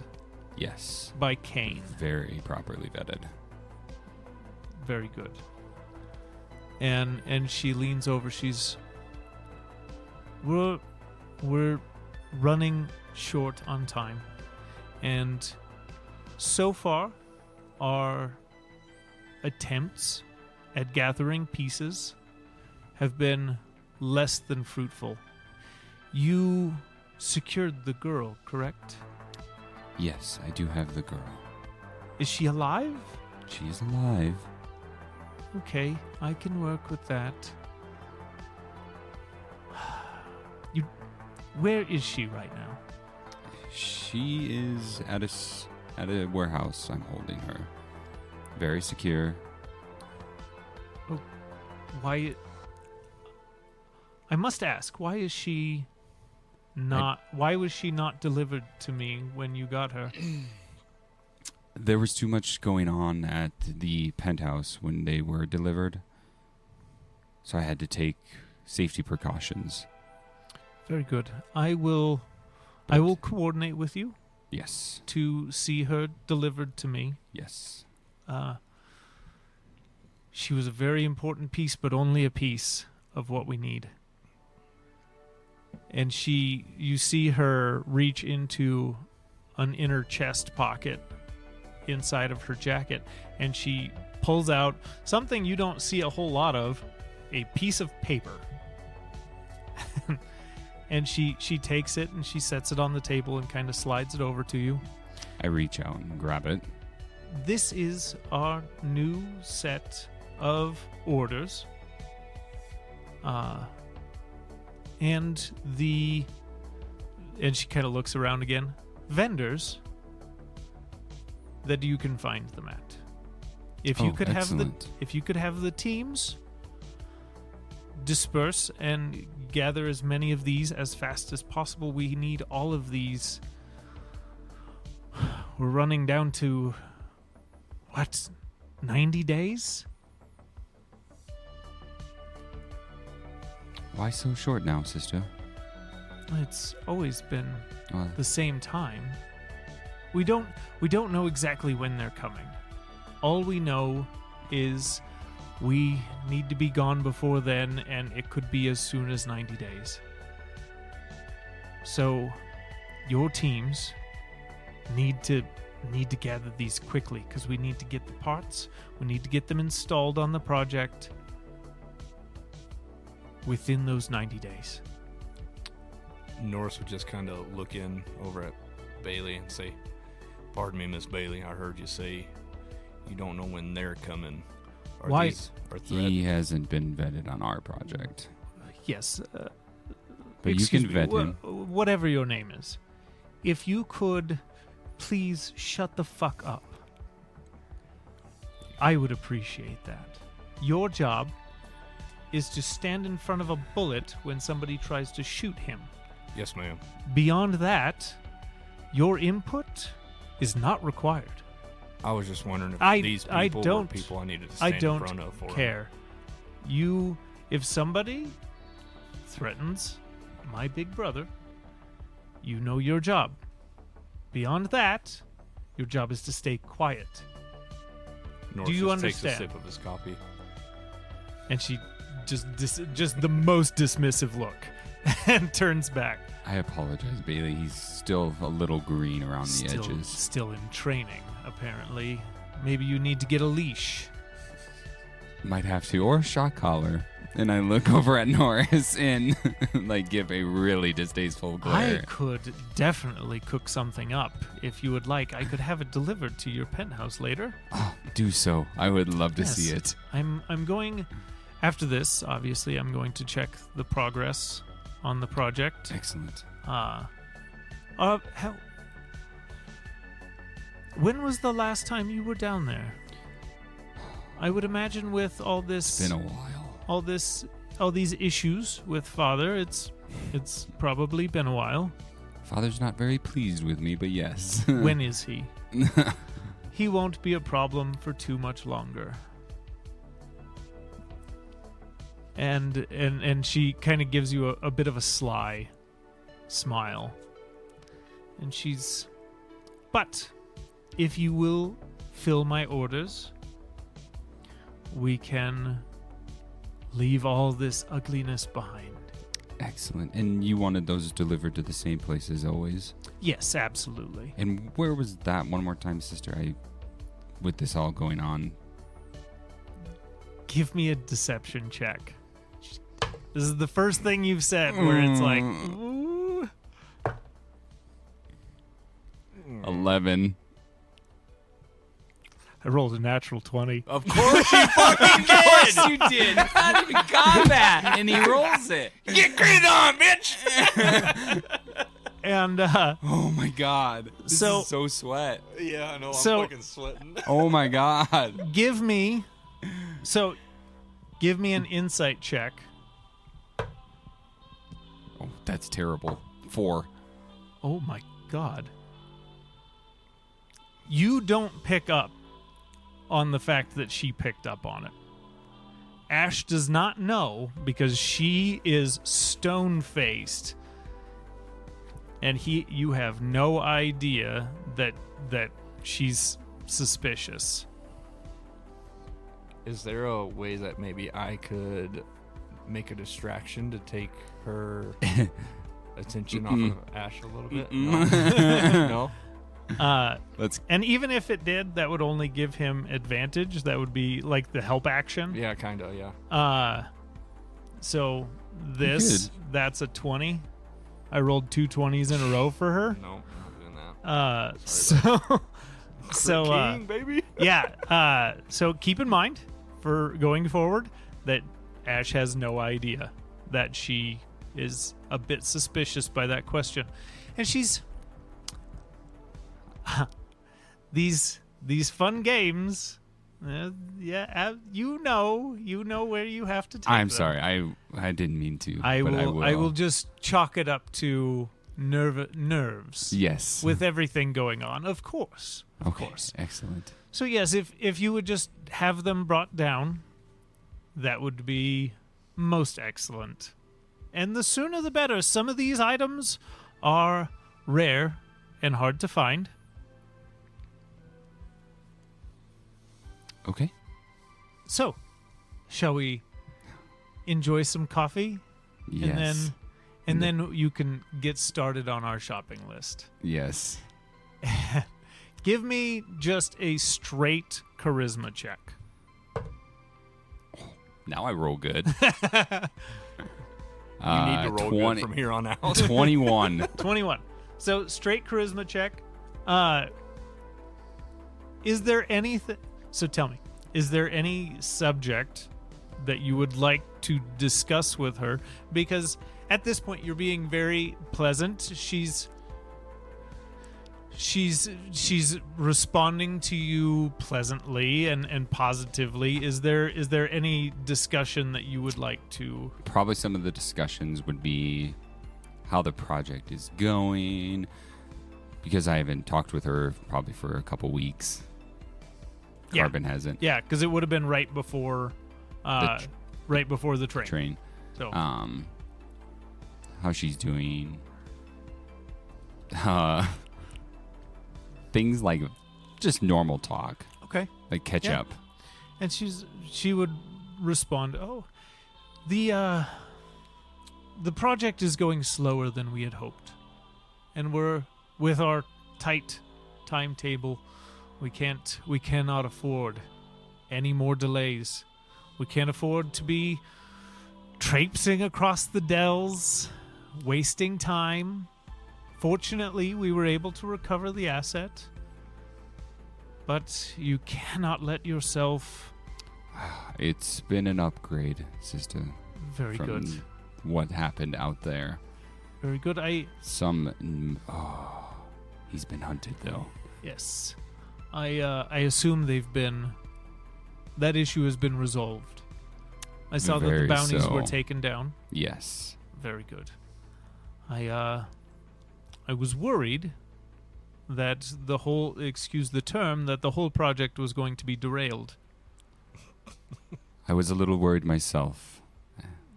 Yes. By Kane. Very properly vetted. Very good. And she leans over. We're running short on time, and so far our attempts at gathering pieces have been less than fruitful. You secured the girl, correct? Yes, I do have the girl. Is she alive? She is alive. Okay, I can work with that. Where is she right now? She is at a warehouse. I'm holding her. Very secure. Oh, why? I must ask, why is she not? Why was she not delivered to me when you got her? There was too much going on at the penthouse when they were delivered, so I had to take safety precautions. Very good. I will coordinate with you. Yes. To see her delivered to me. Yes. She was a very important piece, but only a piece of what we need. And you see her reach into an inner chest pocket inside of her jacket, and she pulls out something you don't see a whole lot of, a piece of paper. And she takes it and she sets it on the table and kind of slides it over to you. I reach out and grab it. This is our new set of orders. And she kind of looks around again. Vendors that you can find them at. If you could have the teams disperse and gather as many of these as fast as possible. We need all of these. We're running down to 90 days? Why so short now, sister? It's always been Well, the same time. We don't know exactly when they're coming. All we know is we need to be gone before then, and it could be as soon as 90 days. So your teams need to gather these quickly, because we need to get the parts, we need to get them installed on the project within those 90 days. Norris would just kind of look in over at Bailey and say, "Pardon me, Miss Bailey, I heard you say you don't know when they're coming. Are Why? These are he hasn't been vetted on our project. Yes. But you can vet him. Whatever your name is. If you could please shut the fuck up, I would appreciate that. Your job is to stand in front of a bullet when somebody tries to shoot him. Yes, ma'am. Beyond that, your input is not required. I was just wondering if these people were people I needed to stand in front of for care. If somebody threatens my big brother, you know your job. Beyond that, your job is to stay quiet. Norris Do you just understand? Takes a sip of his coffee. And she just the most dismissive look and turns back. I apologize, Bailey. He's still a little green around the edges. Still in training, apparently. Maybe you need to get a leash. Might have to, or a shock collar. And I look over at Norris and give a really distasteful glare. I could definitely cook something up if you would like. I could have it delivered to your penthouse later. Oh, do so. I would love to Yes. see it. I'm going after this. Obviously, I'm going to check the progress on the project. Excellent. When was the last time you were down there? I would imagine with all this, It's been a while. all these issues with Father, it's probably been a while. Father's not very pleased with me, but yes. When is he? He won't be a problem for too much longer. And she kind of gives you a bit of a sly smile. And but if you will fill my orders, we can leave all this ugliness behind. Excellent. And you wanted those delivered to the same place as always? Yes, absolutely. And where was that one more time, sister? With this all going on. Give me a deception check. This is the first thing you've said where it's like, ooh. 11. I rolled a natural 20. Of course you fucking did! You did. Not even combat. And he rolls it. Get gritted on, bitch! And Oh my god. This So- is so sweat. Yeah, I know. I'm So- fucking sweating. Oh my god. give me an insight check. Oh, that's terrible. 4. Oh my god. You don't pick up on the fact that she picked up on it. Ashe does not know because she is stone-faced. And you have no idea that she's suspicious. Is there a way that maybe I could make a distraction to take her attention off of Ashe a little bit? No? Let's. And even if it did, that would only give him advantage. That would be like the help action. Yeah, kind of, yeah. So that's a 20. I rolled 2 20s in a row for her. No, I'm not doing that. So King, baby. yeah. So keep in mind for going forward that Ashe has no idea that she is a bit suspicious by that question, and she's these fun games. You know where you have to take I'm them. sorry. I didn't mean to. I but will. I will just chalk it up to nerves. Yes. With everything going on, of course. Of Okay, course. excellent. So yes, if you would just have them brought down, that would be most excellent. And the sooner the better. Some of these items are rare and hard to find. Okay. So, shall we enjoy some coffee? Yes. And then you can get started on our shopping list. Yes. Give me just a straight charisma check. Now I roll good. You need to roll good from here on out. 21. 21. So straight charisma check. Is there anything? So tell me, is there any subject that you would like to discuss with her? Because at this point, you're being very pleasant. She's responding to you pleasantly and positively. Is there any discussion that you would like to? Probably some of the discussions would be how the project is going, because I haven't talked with her probably for a couple weeks. Yeah. Karbon hasn't. Yeah, because it would have been right before the train. So how she's doing. Things like just normal talk, okay, like catch Yeah. up. and she would respond, "Oh, the project is going slower than we had hoped, and we're with our tight timetable. We cannot afford any more delays. We can't afford to be traipsing across the dells, wasting time. Fortunately, we were able to recover the asset, but you cannot let yourself." It's been an upgrade, sister. Very from good. What happened out there? Very good. He's been hunted though. Yes. I assume that issue has been resolved. I saw that the Very bounties were so. taken down. Yes. Very good. I was worried that the whole, excuse the term, that the whole project was going to be derailed. I was a little worried myself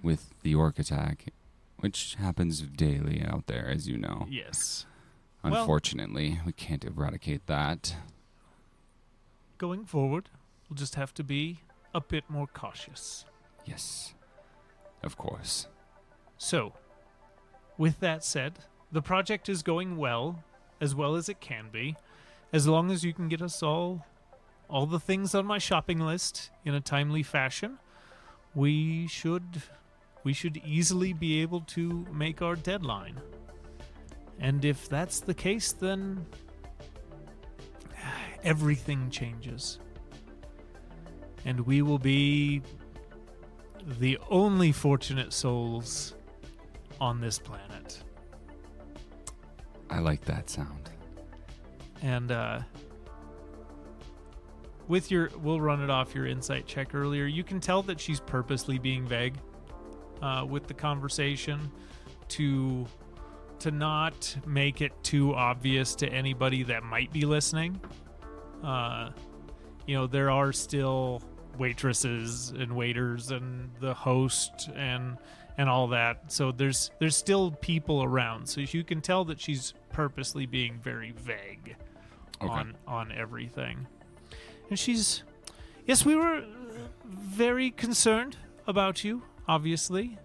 with the orc attack, which happens daily out there, as you know. Yes. Unfortunately, we can't eradicate that. Going forward, we'll just have to be a bit more cautious. Yes. Of course. So, with that said, the project is going well as it can be, as long as you can get us all the things on my shopping list in a timely fashion. We should easily be able to make our deadline. And if that's the case, then everything changes. And we will be the only fortunate souls on this planet. I like that sound. And we'll run it off your insight check earlier. You can tell that she's purposely being vague with the conversation to not make it too obvious to anybody that might be listening. There are still waitresses and waiters and the host and all that. So there's still people around. So you can tell that she's purposely being very vague on everything. And yes, we were very concerned about you, obviously.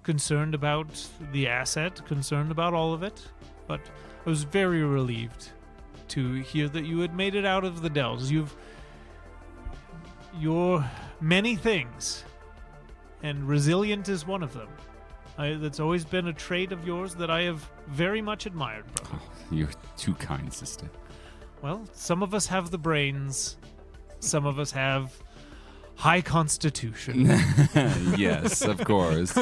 Concerned about the asset, concerned about all of it. But I was very relieved to hear that you had made it out of the dells. You're many things, and resilient is one of them. That's always been a trait of yours that I have very much admired, brother. Oh, you're too kind, sister. Well, some of us have the brains, some of us have high constitution. Yes, of course.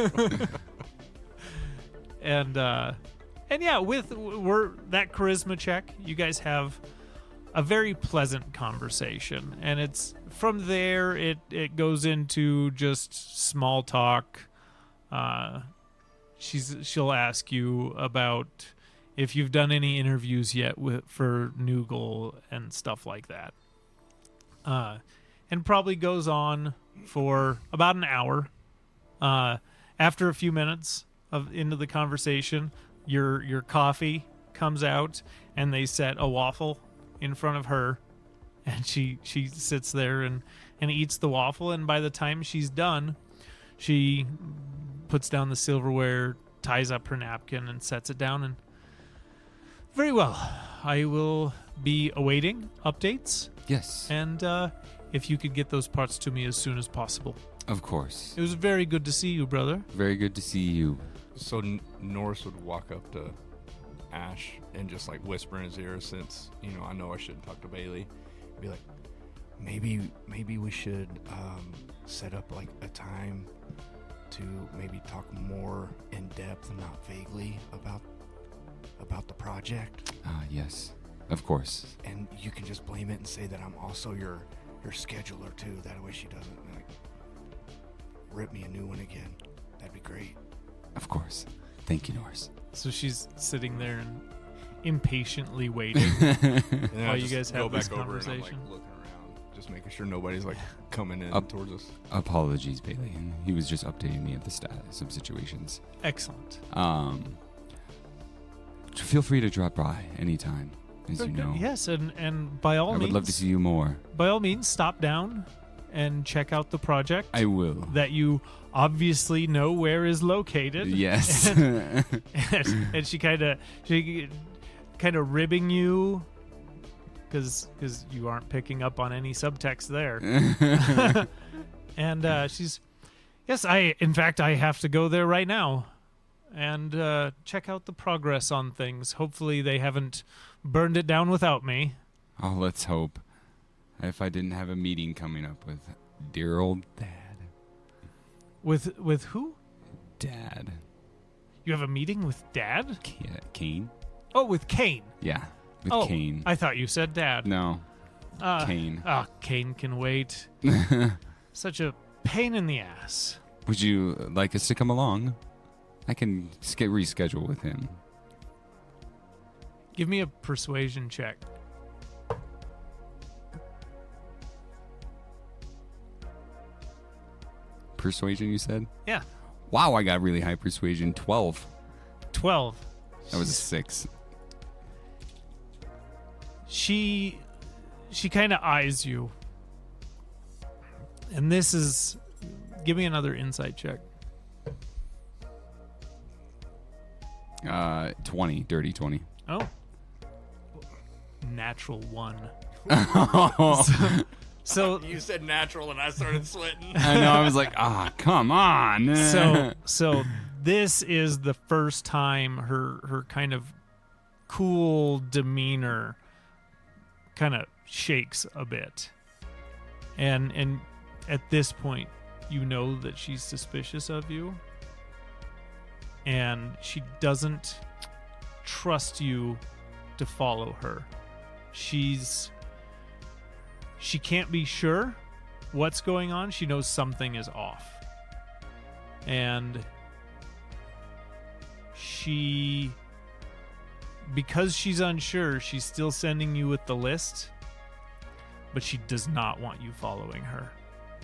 And yeah, with that charisma check, you guys have a very pleasant conversation, and it's from there it goes into just small talk. She'll ask you about if you've done any interviews yet for New Goal and stuff like that. And probably goes on for about an hour. After a few minutes into the conversation, your coffee comes out, and they set a waffle in front of her, and she sits there and eats the waffle. And by the time she's done, she puts down the silverware, ties up her napkin, and sets it down. And very well, I will be awaiting updates. Yes. And if you could get those parts to me as soon as possible. Of course. It was very good to see you, brother. Very good to see you. So Norris would walk up to Ash and just like whisper in his ear, since I know I shouldn't talk to Bailey. Be like, maybe we should set up like a time to maybe talk more in depth and not vaguely about the project. Yes, of course. And you can just blame it and say that I'm also your scheduler too. That way she doesn't like rip me a new one again. That'd be great. Of course. Thank you, Norris. So she's sitting there and impatiently waiting And while you guys have this conversation. And I'm, like, looking around, just making sure nobody's like coming in towards us. Apologies, Bailey. He was just updating me of the status of situations. Excellent. Feel free to drop by anytime, as you know. Yes, and by all means, I would love to see you more. By all means, stop down and check out the project. I will. That you obviously know where is located. Yes. and she kind of ribbing you because you aren't picking up on any subtext there. And she's, yes, in fact I have to go there right now and check out the progress on things. Hopefully they haven't burned it down without me. Oh, let's hope. If I didn't have a meeting coming up with dear old Dad. With who? Dad. You have a meeting with Dad? Kane? Oh, with Kane. Yeah, with Kane. I thought you said Dad. No, Kane. Kane can wait. Such a pain in the ass. Would you like us to come along? I can reschedule with him. Give me a persuasion check. Persuasion, you said? Yeah. Wow, I got really high persuasion. 12. 12. That was a 6. She kind of eyes you. And this is... Give me another insight check. 20. Dirty 20. Oh. Natural 1. So you said natural, and I started sweating. I know. I was like, come on. So this is the first time her kind of cool demeanor kind of shakes a bit, and at this point, you know that she's suspicious of you, and she doesn't trust you to follow her. She can't be sure what's going on. She knows something is off. And because she's unsure, she's still sending you with the list, but she does not want you following her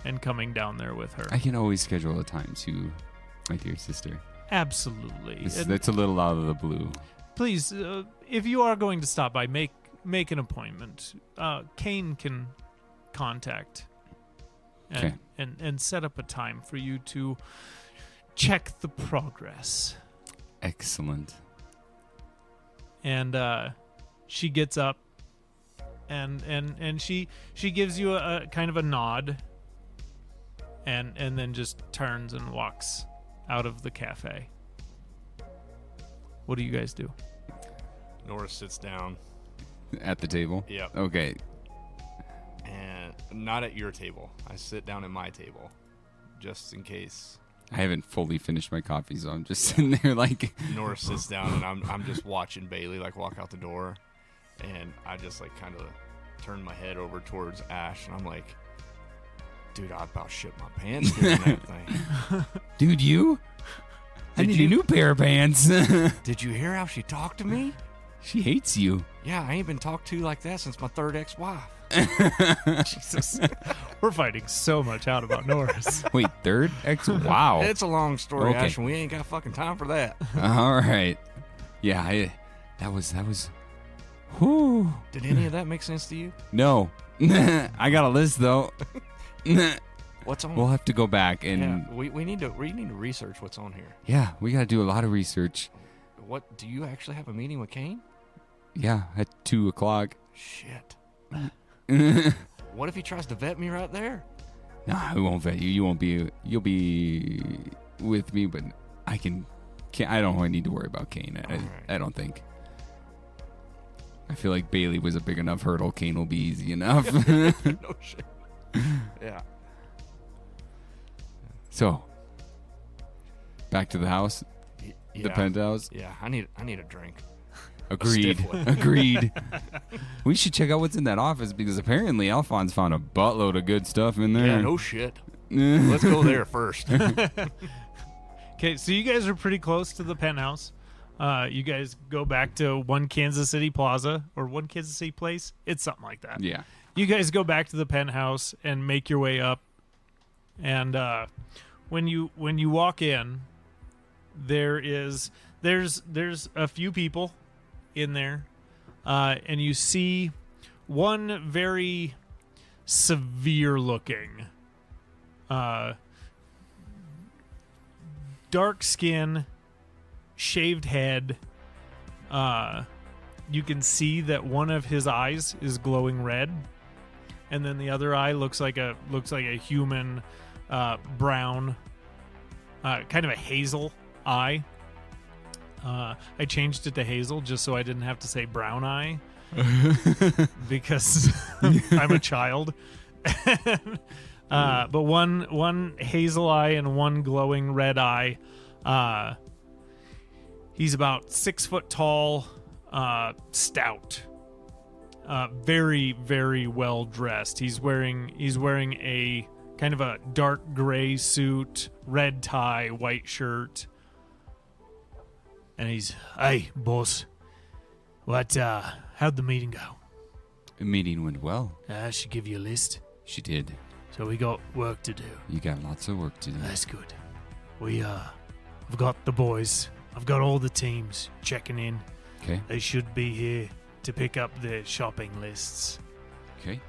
and coming down there with her. I can always schedule a time too, my dear sister. Absolutely. That's a little out of the blue. Please, if you are going to stop by, make an appointment. Kane can contact and, Okay. and set up a time for you to check the progress. Excellent. And she gets up and she gives you a kind of a nod and then just turns and walks out of the cafe. What do you guys do? Norris sits down. At the table? Yep. Okay. And not at your table. I sit down at my table, just in case. I haven't fully finished my coffee, so I'm just sitting there like... Norris sits down, and I'm just watching Bailey like walk out the door, and I just like kind of turn my head over towards Ash, and I'm like, dude, I about shit my pants doing that thing. Dude, you? I need a new pair of pants. Did you hear how she talked to me? She hates you. Yeah, I ain't been talked to like that since my third ex-wife. Jesus. We're finding so much out about Norris. Wait, third ex? Wow. It's a long story, Okay. Ash, and we ain't got fucking time for that. All right. Yeah, that was. Whew. Did any of that make sense to you? No. I got a list though. What's on? We'll have to go back and yeah, we need to research what's on here. yeah, we got to do a lot of research. What do you actually have a meeting with Kane? Yeah, at 2:00. Shit. No, What if he tries to vet me right there? I won't vet you. You won't be. You'll be with me, but I can. I don't need to worry about Kane. All right. I don't think. I feel like Bailey was a big enough hurdle. Kane will be easy enough. No shit. Yeah. So, back to the house, Yeah. the penthouse. Yeah, I need a drink. Agreed. stiff one. Agreed. We should check out what's in that office because apparently Alphonse found a buttload of good stuff in there. Yeah, no shit. Let's go there first. Okay, so you guys are pretty close to the penthouse. You guys go back to One Kansas City Plaza or One Kansas City Place. It's something like that. Yeah. You guys go back to the penthouse and make your way up. And when you walk in, there's a few people in there, and you see one very severe looking, dark skin, shaved head. You can see that one of his eyes is glowing red, and then the other eye looks like a human brown, kind of a hazel eye. I changed it to hazel just so I didn't have to say brown eye because I'm a child. But one hazel eye and one glowing red eye. He's about 6 foot tall, stout, very, very well dressed. He's wearing a kind of a dark gray suit, red tie, white shirt. And he's, hey, boss, how'd the meeting go? The meeting went well. I should give you a list. She did. So we got work to do. You got lots of work to do. That's good. I've got the boys. I've got all the teams checking in. Okay. They should be here to pick up their shopping lists. Okay.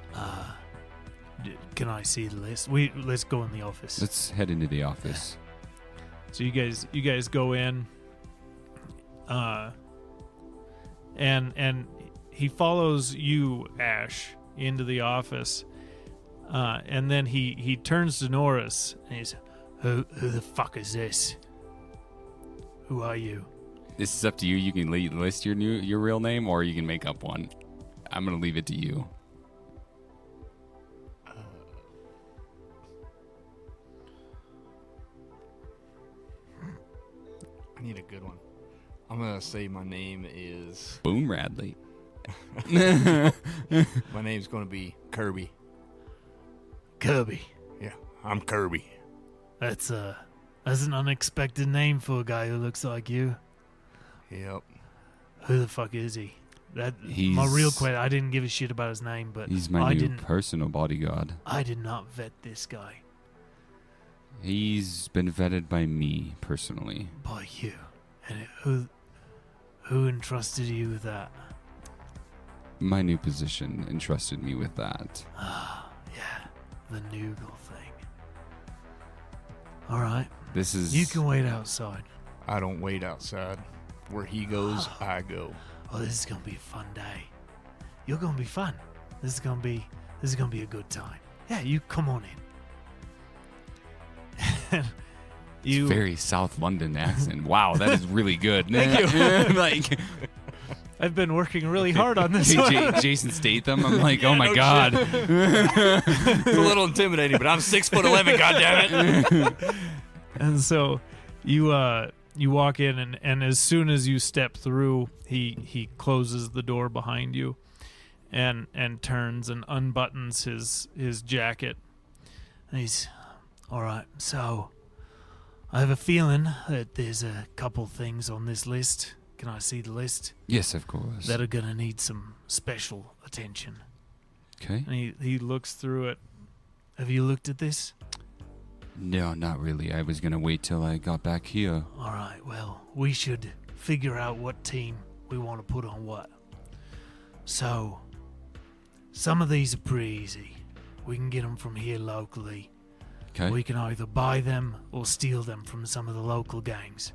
Can I see the list? Let's go in the office. Let's head into the office. So you guys go in. And he follows you, Ash, into the office. And then he turns to Norris and he's, who the fuck is this? Who are you? This is up to you. You can list your real name, or you can make up one. I'm gonna leave it to you. I need a good one. I'm gonna say my name is. Boom Radley. My name's gonna be Kirby. Kirby. Yeah, I'm Kirby. That's an unexpected name for a guy who looks like you. Yep. Who the fuck is he? My He's- real question. I didn't give a shit about his name, but He's my I new didn't. personal bodyguard. I did not vet this guy. He's been vetted by me personally. By you. And who entrusted you with that? My new position entrusted me with that. Yeah, the Noogle thing. All right, This is. you can wait outside. I don't wait outside. Where he goes, I go. Oh, this is gonna be a fun day. You're gonna be fun. This is gonna be a good time. Yeah, you come on in. It's very South London accent. Wow, that is really good. Thank you. Like I've been working really hard on this one. Jason Statham. I'm like, Yeah, oh my no god. It's a little intimidating, but I'm 6'11", goddammit. And so you walk in, and as soon as you step through, he closes the door behind you and turns and unbuttons his jacket. And he's, all right, so I have a feeling that there's a couple things on this list. Can I see the list? Yes, of course. That are gonna need some special attention. Okay. And he looks through it. Have you looked at this? No, not really. I was gonna wait till I got back here. All right, well, we should figure out what team we want to put on what. So, some of these are pretty easy. We can get them from here locally. Okay. We can either buy them or steal them from some of the local gangs.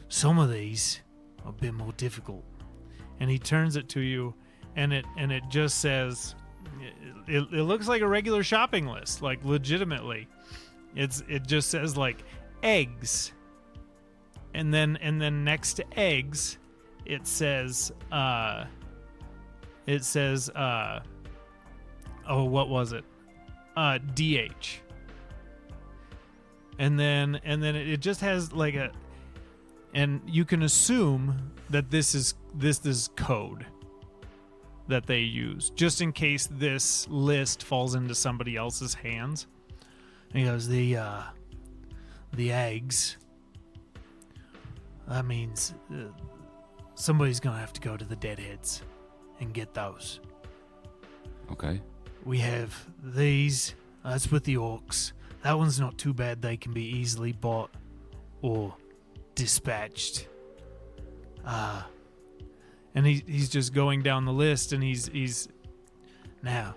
Some of these are a bit more difficult. And he turns it to you, and it just says, it looks like a regular shopping list, like legitimately. It just says like eggs, and then next to eggs, it says oh, what was it? DH. And then it just has like a, and you can assume that this is code that they use just in case this list falls into somebody else's hands. And he goes, the eggs. That means somebody's gonna have to go to the Deadheads and get those. Okay. We have these. That's with the orcs. That one's not too bad. They can be easily bought or dispatched. And he's just going down the list, and he's now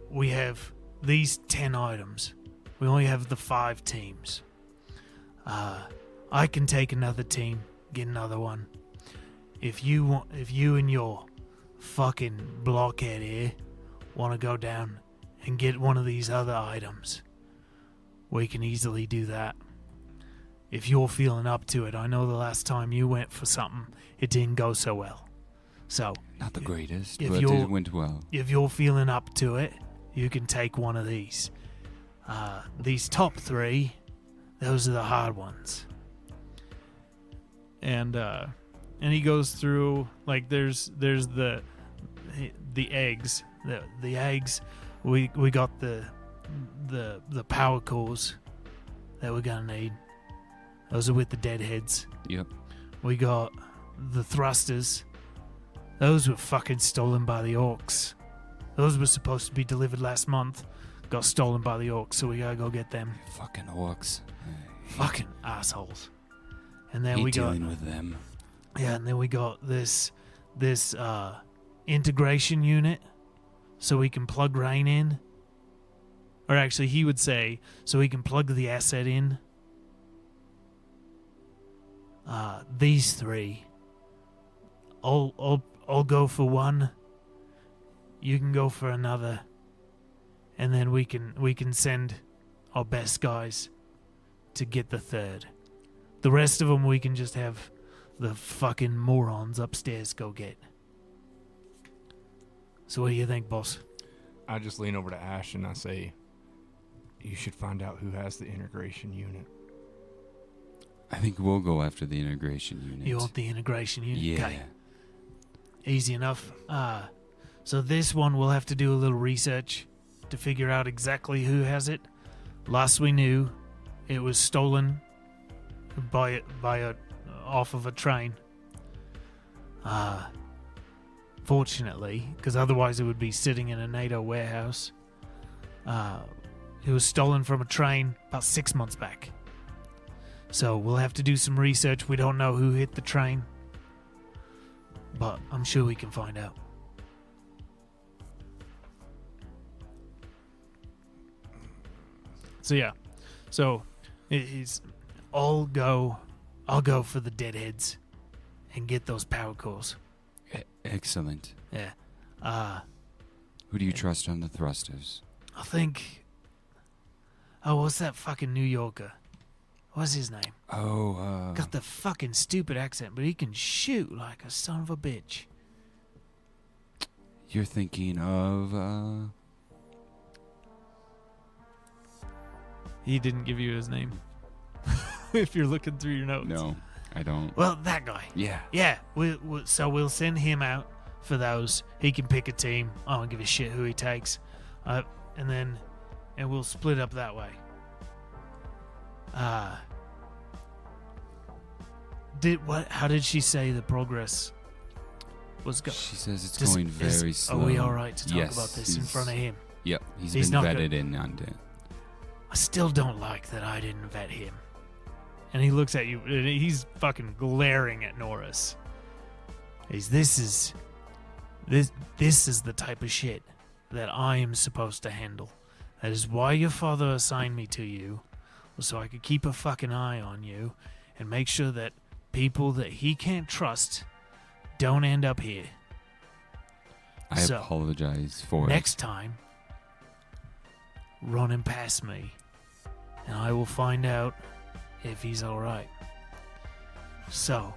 we have these 10 items. We only have the 5 teams. I can take another team, get another one. If you and your fucking blockhead here want to go down and get one of these other items, we can easily do that. If you're feeling up to it, I know the last time you went for something, it didn't go so well. So Not the greatest, if but you're- it went well. if you're feeling up to it, you can take one of these. These top 3, those are the hard ones. And he goes through, like, there's the eggs. The eggs, we got the power cores that we're gonna need. Those are with the Deadheads. Yep. We got the thrusters. Those were fucking stolen by the orcs. Those were supposed to be delivered last month. Got stolen by the orcs, so we gotta go get them. Fucking orcs. Fucking assholes. And then Hate we got dealing with them. and then we got this integration unit, so we can plug Rain in. Or actually, he would say, so we can plug the asset in. These 3. I'll go for one. You can go for another. And then we can send our best guys to get the 3rd. The rest of them we can just have the fucking morons upstairs go get. So what do you think, boss? I just lean over to Ash and I say, you should find out who has the integration unit. I think we'll go after the integration unit. You want the integration unit? Yeah. Okay. Easy enough. So this one we'll have to do a little research to figure out exactly who has it. Last we knew, it was stolen by off of a train. Fortunately, because otherwise it would be sitting in a NATO warehouse. It was stolen from a train about 6 months back. So we'll have to do some research. We don't know who hit the train, but I'm sure we can find out. So yeah, so he's I'll go for the deadheads and get those power cores. Excellent. Yeah. Who do you trust on the thrusters? I think. Oh, what's that fucking New Yorker? What's his name? Oh, Got the fucking stupid accent, but he can shoot like a son of a bitch. you're thinking of, He didn't give you his name. If you're looking through your notes. no, I don't. Well, that guy. Yeah. Yeah. So we'll send him out for those. He can pick a team. I don't give a shit who he takes. And we'll split up that way. How did she say the progress was going? She says it's going very slow. Are we all right to talk Yes, about this in front of him? Yep, he's He's been not vetted in on it. I still don't like that I didn't vet him. And he looks at you, and he's fucking glaring at Norris. This is the type of shit that I am supposed to handle. That is why your father assigned me to you, so I could keep a fucking eye on you and make sure that people that he can't trust don't end up here. I So, apologize for Next time, run him past me, and I will find out if he's all right. So,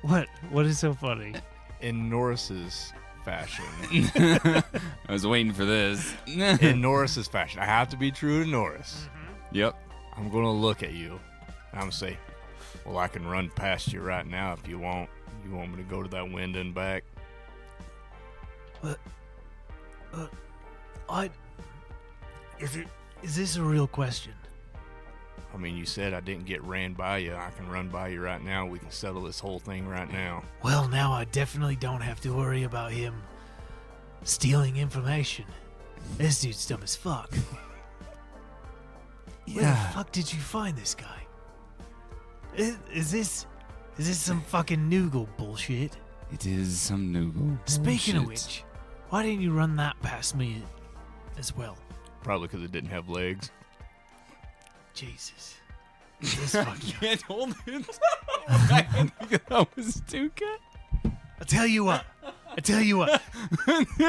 what is so funny? In Norris's fashion. it. I was waiting for this. In Norris's fashion. I have to be true to Norris. Yep. I'm going to look at you. And I'm going to say, well, I can run past you right now if you want. You want me to go to that window and back? Is this a real question? I mean, you said I didn't get ran by you. I can run by you right now. We can settle this whole thing right now. Well, now I definitely don't have to worry about him stealing information. This dude's dumb as fuck. Where the fuck did you find this guy? Is this some fucking Noogle bullshit? It is some Noogle. Speaking of bullshit. which, why didn't you run that past me as well? Probably because it didn't have legs. Jesus. This fucking... can't hold it. That was too good. I tell you what.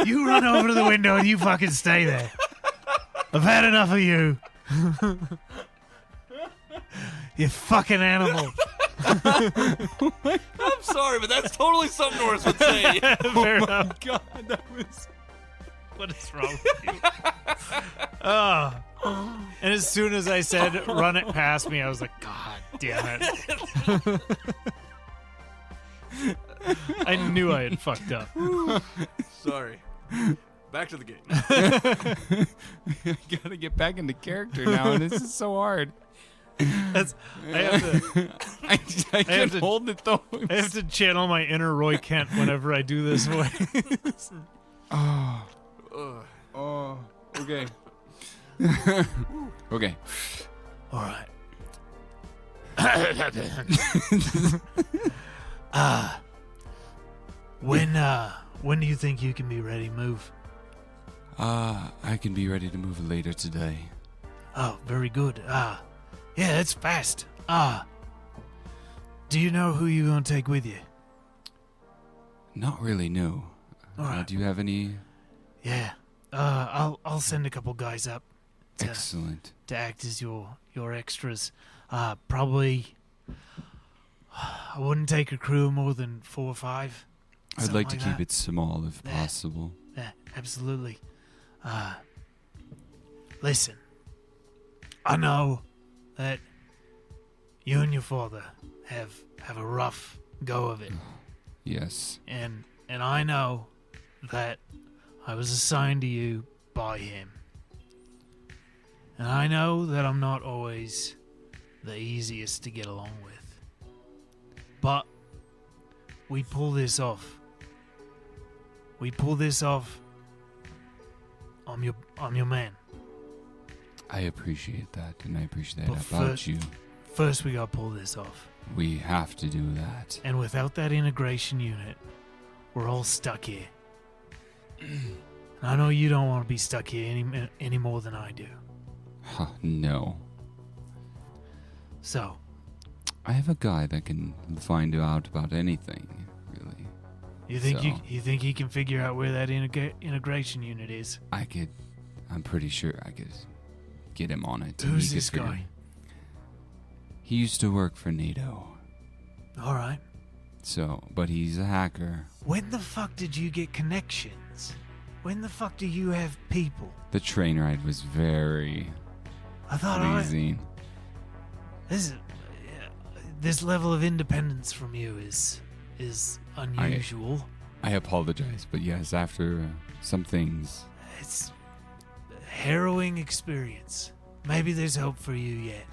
You run over to the window and you fucking stay there. I've had enough of you. You fucking animal. I'm sorry, but that's totally something Norris would say. Fair enough. God, that was. What is wrong with you? Oh. And as soon as I said run it past me, I was like, God damn it. I knew I had fucked up. Sorry. Back to the game. I gotta get back into character now, and this is so hard. I I can't hold it though. have to channel my inner Roy Kent whenever I do this voice. Oh, okay. Okay. All right. When do you think you can be ready to move? I can be ready to move later today. Oh, very good. Yeah, that's fast. Do you know who you're gonna take with you? Not really, no. All right. Do you have any? Yeah. I'll send a couple guys up Excellent. to act as your extras. Probably. I wouldn't take a crew of more than 4 or 5. I'd like to keep that. it small if Yeah. possible. Yeah, absolutely. Listen, I know that you and your father have a rough go of it, Yes. and I know that I was assigned to you by him, and I know that I'm not always the easiest to get along with, but we pull this off. I'm your man. I appreciate that, and I appreciate But that about first- you. First, we gotta pull this off. We have to do that. And without that integration unit, we're all stuck here. And I know you don't want to be stuck here any more than I do. Huh, no. So, I have a guy that can find out about anything, really. you think So- you think he can figure out where that integration unit is? I'm pretty sure I could get him on it. Who's He could this figure- guy? He used to work for NATO. All right. So, but he's a hacker. When the fuck did you get connections? When the fuck do you have people? The train ride was very I thought pleasing. this level of independence from you is unusual. I apologize, but yes, after some things, It's a harrowing experience. Maybe there's hope for you yet.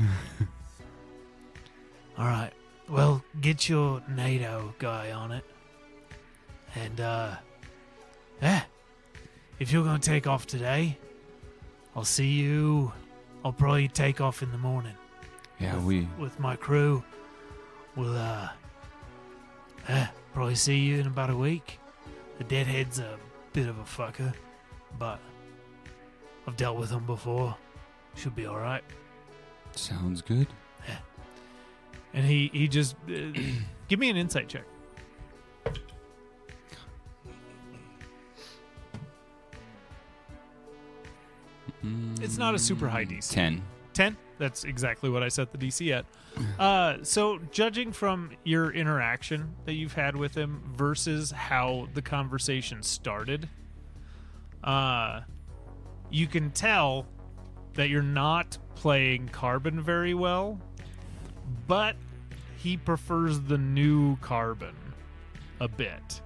All right. Well, get your NATO guy on it. And, if you're going to take off today, I'll see you. I'll probably take off in the morning. yeah, With my crew. We'll, probably see you in about a week. The deadhead's a bit of a fucker, but I've dealt with him before. Should be alright. sounds good. And he just give me an insight check. It's not a super high DC. 10. 10? That's exactly what I set the DC at. So judging from your interaction that you've had with him versus how the conversation started, you can tell that you're not playing Karbon very well, but he prefers the new Karbon a bit.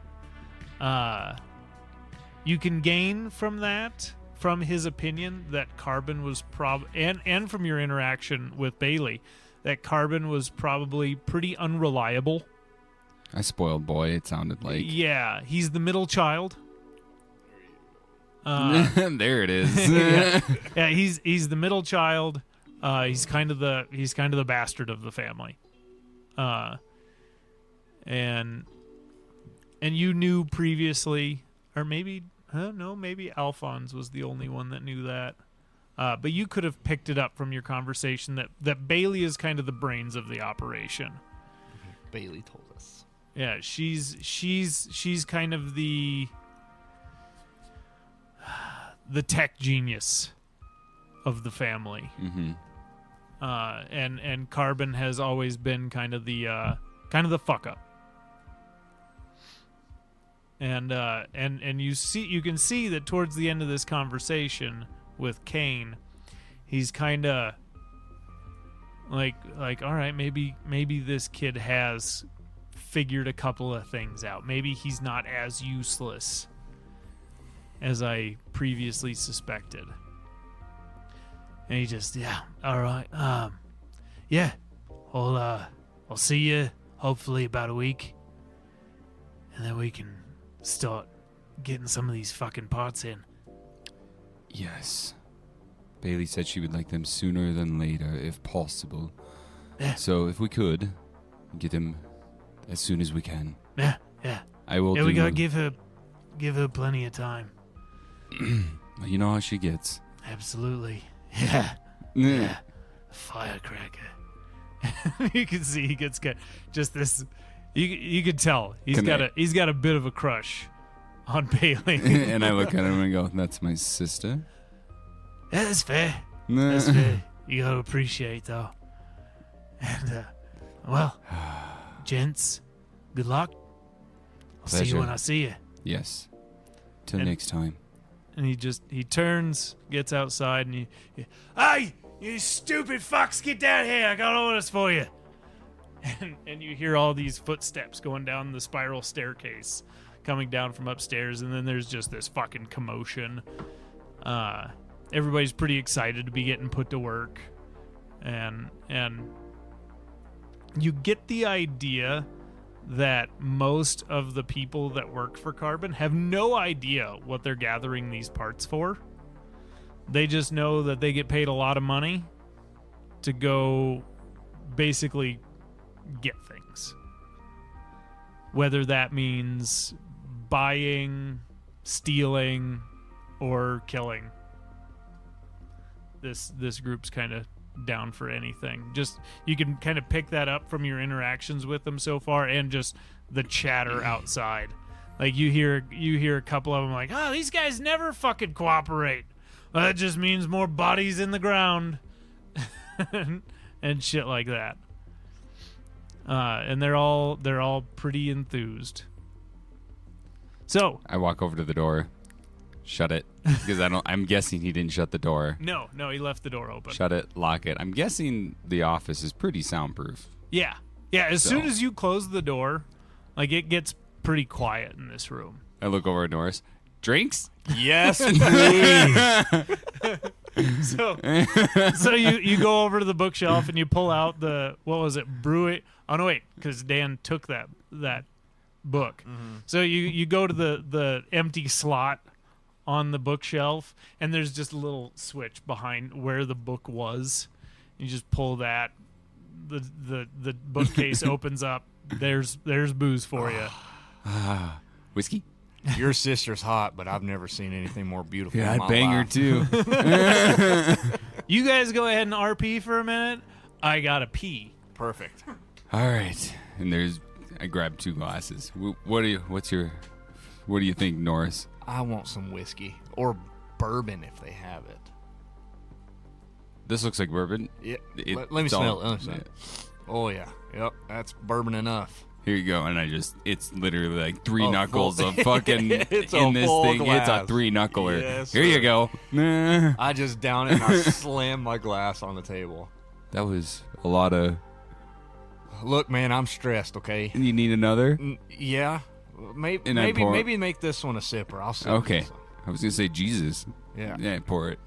You can gain from that, from his opinion, that Karbon was and from your interaction with Bailey, that Karbon was probably pretty unreliable. A spoiled boy, it sounded like. Yeah, he's the middle child. There it is. Yeah, he's the middle child. He's kind of the bastard of the family. And you knew previously, or maybe maybe Alphonse was the only one that knew that. But you could have picked it up from your conversation that Bailey is kind of the brains of the operation. Bailey told us. Yeah, she's kind of the tech genius of the family. Mm-hmm. And Karbon has always been kind of the fuck up. And you can see that towards the end of this conversation with Kane, he's kind of like all right, maybe this kid has figured a couple of things out. Maybe he's not as useless as I previously suspected. And he just, yeah, all right, yeah, I'll see you hopefully about a week, and then we can start getting some of these fucking parts in. Yes. Bailey said she would like them sooner than later, if possible. Yeah. So if we could, get them as soon as we can. Yeah. I will. Yeah, we gotta give her plenty of time. You know how she gets. Absolutely. Yeah. Firecracker. You can see he gets just this. You can tell he's got a bit of a crush on Bailey. And I look at him and go, "That's my sister." Yeah, that's fair. That's fair. You gotta appreciate though. And well, gents, good luck. I'll see you Pleasure. when I see you. Yes. Till And- next time. And he turns, gets outside, and hey, you stupid fucks, get down here! I got orders for you. And you hear all these footsteps going down the spiral staircase, coming down from upstairs, and then there's just this fucking commotion. Everybody's pretty excited to be getting put to work, and you get the idea that most of the people that work for Karbon have no idea what they're gathering these parts for. They just know that they get paid a lot of money to go basically get things. Whether that means buying, stealing, or killing. This group's kind of down for anything. Just you can kind of pick that up from your interactions with them so far, and just the chatter outside. Like you hear a couple of them like, "Oh, these guys never fucking cooperate. Well, that just means more bodies in the ground," and shit like that. And they're all pretty enthused. So I walk over to the door, shut it, because I'm guessing he didn't shut the door. no, he left the door open. Shut it, lock it. I'm guessing the office is pretty soundproof. Yeah. As soon as you close the door, like it gets pretty quiet in this room. I look over at Norris. Drinks? Yes, please. So you go over to the bookshelf and you pull out the, what was it, Brewing? Oh no, wait, because Dan took that book. Mm-hmm. So you go to the empty slot on the bookshelf, and there's just a little switch behind where the book was. You just pull that, the bookcase opens up. There's booze for you. Whiskey? Your sister's hot, but I've never seen anything more beautiful. Yeah, in I'd my bang her life. too. You guys go ahead and RP for a minute. I gotta pee. Perfect. All right, and I grab 2 glasses. What do you think, Norris? I want some whiskey or bourbon if they have it. This looks like bourbon. Yeah. Let me smell it. Let me smell it. Oh yeah. Yep. That's bourbon enough. Here you go, and it's literally like 3 A knuckles full- of fucking It's a in this full thing. glass. It's a 3-knuckler. Yes, Here you sir. go. Nah. I just down it and I slam my glass on the table. That was a lot of. Look, man, I'm stressed. Okay. You need another? Yeah. Maybe And I pour- maybe make this one a sipper. I'll sip Okay. this one. I was gonna say Jesus. Yeah. Yeah, pour it.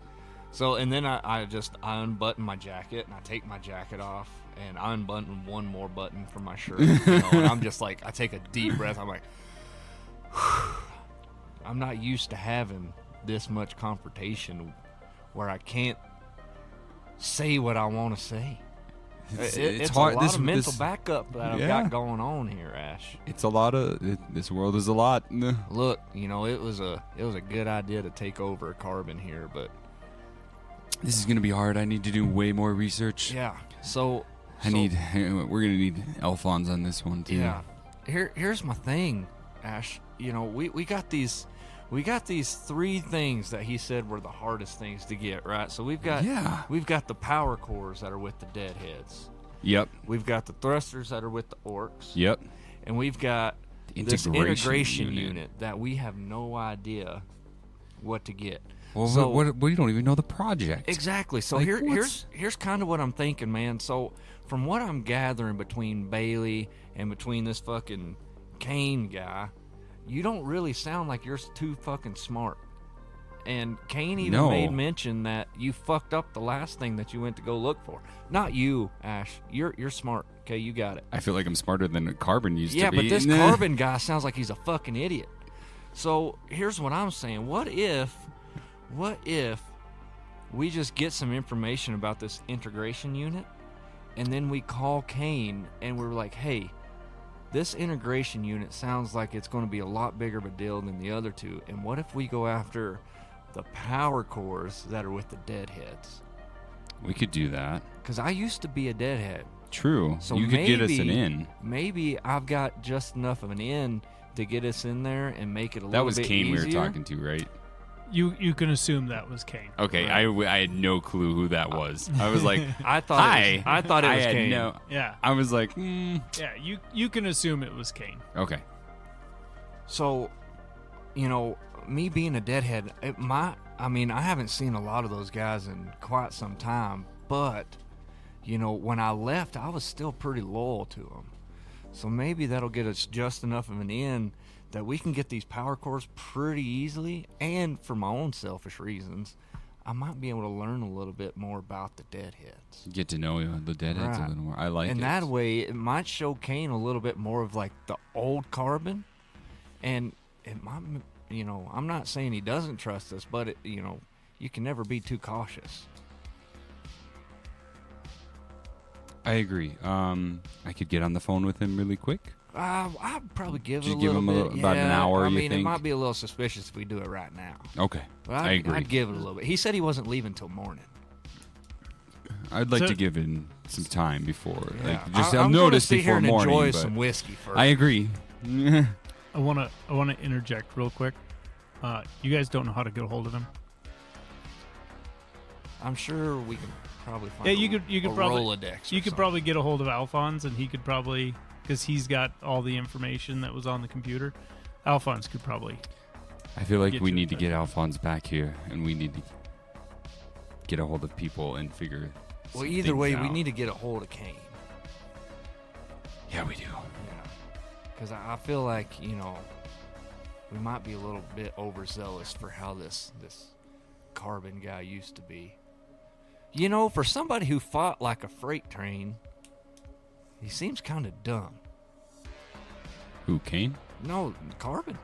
So and then I unbutton my jacket and I take my jacket off and I unbutton one more button from my shirt. And I'm just like, I take a deep breath. I'm like, I'm not used to having this much confrontation where I can't say what I want to say. It's hard. a lot This of mental this- backup that I've Yeah. got going on here, Ash. It's a lot of. This world is a lot. Look, it was a good idea to take over Karbon here, but This is gonna be hard. I need to do way more research. yeah. So We're gonna need Alphonse on this one too. yeah. Here's my thing, Ash. We got these 3 things that he said were the hardest things to get, right? So we've got the power cores that are with the deadheads. Yep. We've got the thrusters that are with the orcs. Yep. And we've got this integration unit that we have no idea what to get. Well, So- we don't even know the project. Exactly. So Like, here's kind of what I'm thinking, man. So from what I'm gathering between Bailey and between this fucking Kane guy, you don't really sound like you're too fucking smart. And Kane even made mention that you fucked up the last thing that you went to go look for. Not you, Ash. You're smart. Okay, you got it. I feel like I'm smarter than Karbon used to be. Yeah, but this Karbon guy sounds like he's a fucking idiot. So here's what I'm saying. What if we just get some information about this integration unit, and then we call Kane and we're like, hey, this integration unit sounds like it's going to be a lot bigger of a deal than the other 2. And what if we go after the power cores that are with the deadheads? We could do that. Because I used to be a deadhead. True. So you could get us an in. Maybe I've got just enough of an in to get us in there and make it a That little was bit Kane easier. we were talking to, right? You can assume that was Kane. Okay, Right. I had no clue who that was. I was like, I thought it was had Kane. no. Yeah. I was like, Yeah, you can assume it was Kane. okay. So, me being a deadhead, I haven't seen a lot of those guys in quite some time, but, when I left, I was still pretty loyal to them. So maybe that'll get us just enough of an in that we can get these power cores pretty easily, and for my own selfish reasons, I might be able to learn a little bit more about the deadheads. Get to know the deadheads a Right. little more. I like it. And that way, it might show Kane a little bit more of like the old Karbon, and it might, I'm not saying he doesn't trust us, but you can never be too cautious. I agree. I could get on the phone with him really quick. I'd probably give it Just a give little him bit. about an hour, I you mean, it think? might be a little suspicious if we do it right now. Okay, But I agree. I'd give it a little bit. He said he wasn't leaving till morning. I'd like So- to give him some time before, Yeah. like, just I'm have gonna notice sit here before and morning. enjoy but some whiskey first. I agree. I wanna interject real quick. You guys don't know how to get a hold of him. I'm sure we can probably find. Yeah, you could a probably Rolodex. you could probably get a hold of Alphonse, and he could probably, because he's got all the information that was on the computer. Alphonse could probably. I feel like Get we you need to in get Alphonse back here, and we need to get a hold of people and figure. Well, some either way, things we out. need to get a hold of Kane. Yeah, we do. Yeah, because I feel like we might be a little bit overzealous for how this Karbon guy used to be. For somebody who fought like a freight train, he seems kind of dumb. Who, Kane? No, Karbon.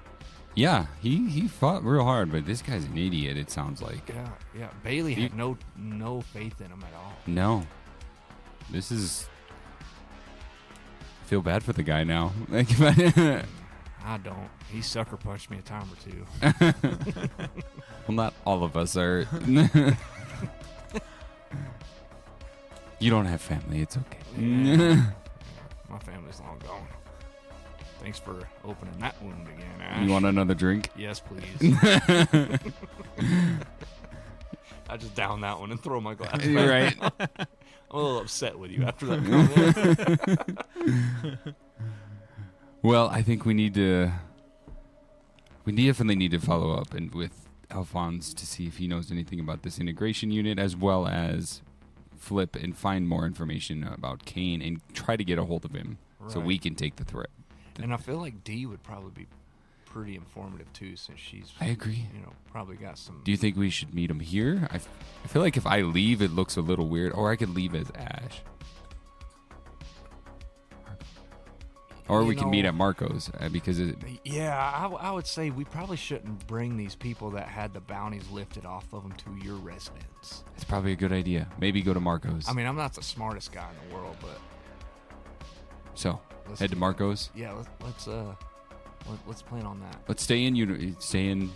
Yeah, he fought real hard, but this guy's an idiot. It sounds like. Yeah. Bailey had no faith in him at all. No, this is. I feel bad for the guy now. Like, I don't. He sucker punched me a time or two. well, not all of us are. You don't have family. It's okay. Yeah. My family's long gone. Thanks for opening that wound again, Ash. You want another drink? Yes, please. I just down that one and throw my glass. You're right. I'm a little upset with you after that comment. Well, I think we definitely need to follow up and with Alphonse to see if he knows anything about this integration unit, as well as flip and find more information about Kane and try to get a hold of him so Right. we can take the threat. And I feel like Dee would probably be pretty informative too, since she's I agree. probably got some. Do you think we should meet him here? I feel like if I leave, it looks a little weird, or I could leave as Ash. Or we can meet at Marco's because Yeah, I would say we probably shouldn't bring these people that had the bounties lifted off of them to your residence. it's probably a good idea. Maybe go to Marco's. I mean, I'm not the smartest guy in the world, but So let's head to do that. Marco's. Yeah, let's plan on that. Let's stay in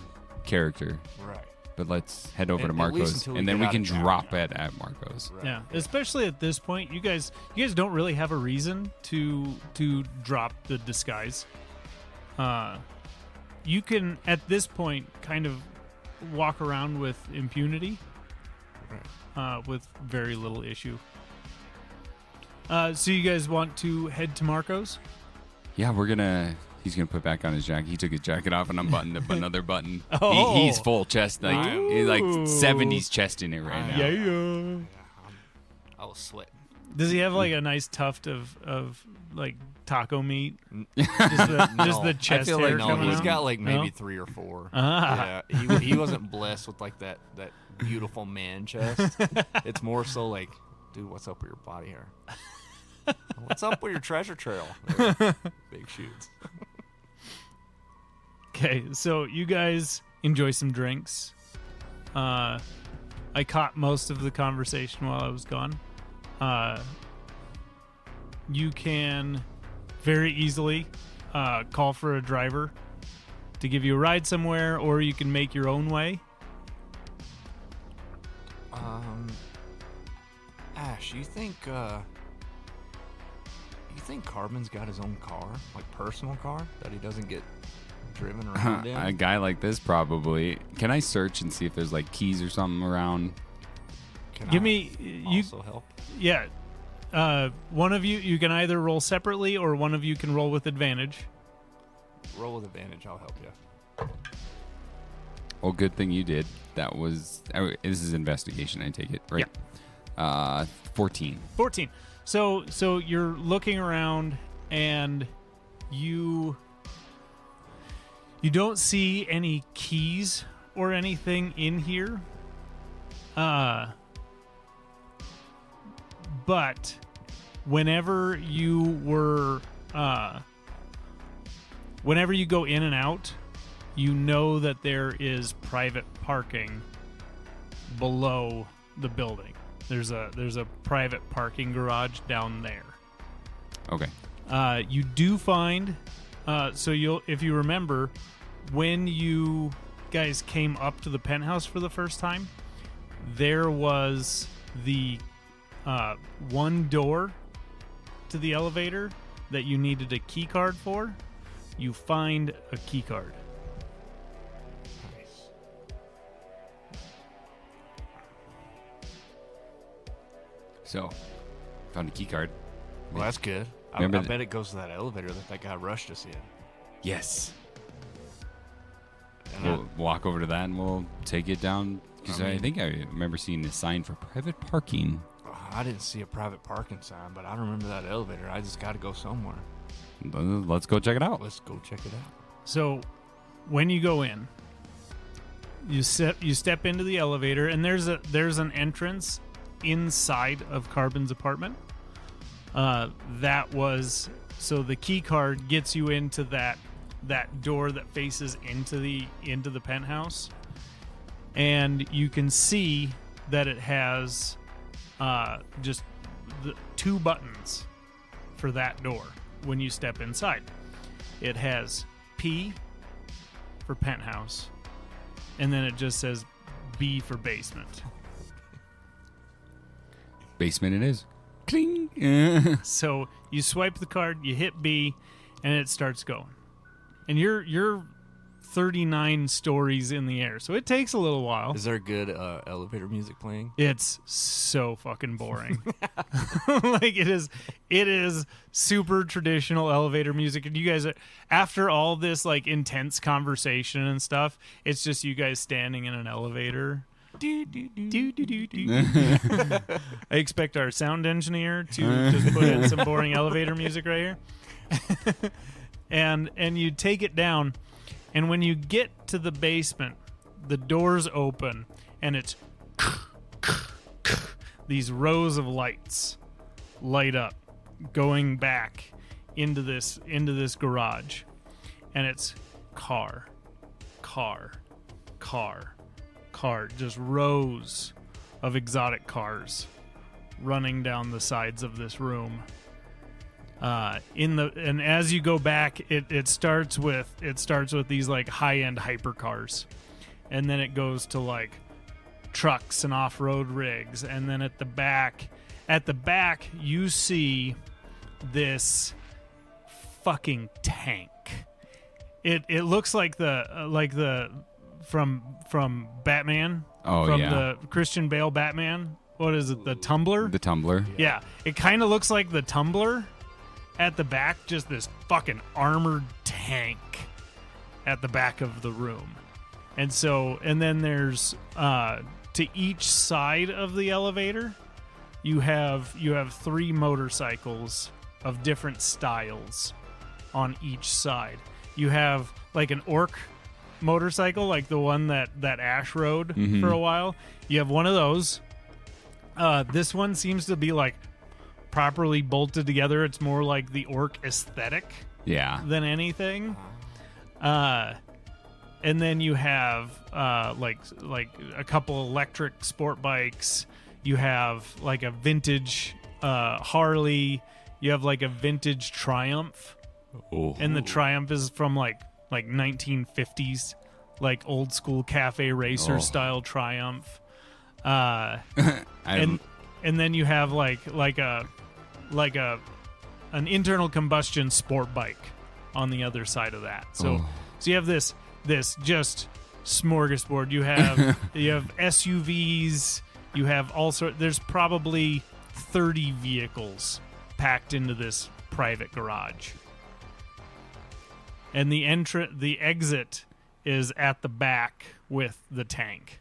character, Right. but let's head over At to least Marco's, until we and then get we out can of town. drop it at Marco's. Right. Yeah, especially at this point, you guys don't really have a reason to drop the disguise. You can at this point kind of walk around with impunity, Right. with very little issue. So you guys want to head to Marco's? Yeah, he's gonna put back on his jacket. He took his jacket off and unbuttoned another button. Oh. He's full chest, like he's like Ooh. 70s chest in it right now. Yeah. I was sweating. Does he have like a nice tuft of like taco meat? No. Just the chest I feel hair like no, coming he's out? got like maybe No? 3 or 4. Ah. Yeah, he wasn't blessed with like that beautiful man chest. It's more so like, dude, what's up with your body hair? What's up with your treasure trail? Big shoots. Okay, so you guys enjoy some drinks. I caught most of the conversation while I was gone. You can very easily call for a driver to give you a ride somewhere, or you can make your own way. Ash, you think Karbon's got his own car, like personal car, that he doesn't get driven around in? A guy like this probably. Can I search and see if there's like keys or something around? Can Give I me you. also help? Yeah, one of you can either roll separately, or one of you can roll with advantage. Roll with advantage. I'll help you. Well, good thing you did. That was this is investigation. I take it right. 14. 14. So you're looking around and you don't see any keys or anything in here. But whenever you go in and out, you know that there is private parking below the building. There's a private parking garage down there. Okay. You do find, if you remember, when you guys came up to the penthouse for the first time, there was the one door to the elevator that you needed a key card for. You find a key card. Nice. So, found a key card. Well, that's good. I Remember bet it goes to that elevator that guy rushed us in. Yes. And We'll walk over to that and we'll take it down. Because I mean- think I remember seeing a sign for private parking. I didn't see a private parking sign, but I remember that elevator. I just got to go somewhere. Let's go check it out. Let's go check it out. So, when you go in, you step into the elevator, and there's an entrance inside of Karbon's apartment. So the key card gets you into that door that faces into the penthouse, and you can see that it has just the 2 buttons for that door. When you step inside, it has P for penthouse, and then it just says B for basement. Basement it is. Cling. So you swipe the card, you hit B, and it starts going. And you're 39 stories in the air, so it takes a little while. Is there good elevator music playing? It's so fucking boring. Like it is super traditional elevator music, and you guys are, after all this like intense conversation and stuff, it's just you guys standing in an elevator. Do, do, do, do, do, do. I expect our sound engineer to just put in some boring elevator music right here. and you take it down, and when you get to the basement, the doors open, and it's these rows of lights light up going back into this garage, and it's car, just rows of exotic cars running down the sides of this room. And as you go back, it starts with these like high-end hypercars, and then it goes to like trucks and off-road rigs, and then at the back you see this fucking tank. It looks like the from Batman. Oh, from yeah. the Christian Bale Batman. What is it? The Tumbler? The tumbler. Yeah. It kind of looks like the Tumbler at the back, just this fucking armored tank at the back of the room. And then there's to each side of the elevator, you have 3 motorcycles of different styles on each side. You have like an orc motorcycle, like the one that Ash rode for a while. You have one of those. This one seems to be like properly bolted together. It's more like the orc aesthetic than anything. And then you have like a couple electric sport bikes. You have like a vintage Harley. You have like a vintage Triumph. Oh. And the Triumph is from like 1950s, like old school cafe racer style Triumph. And then you have like an internal combustion sport bike on the other side of that. So you have this just smorgasbord. You have SUVs. You have all sorts. There's probably 30 vehicles packed into this private garage. And the exit is at the back with the tank.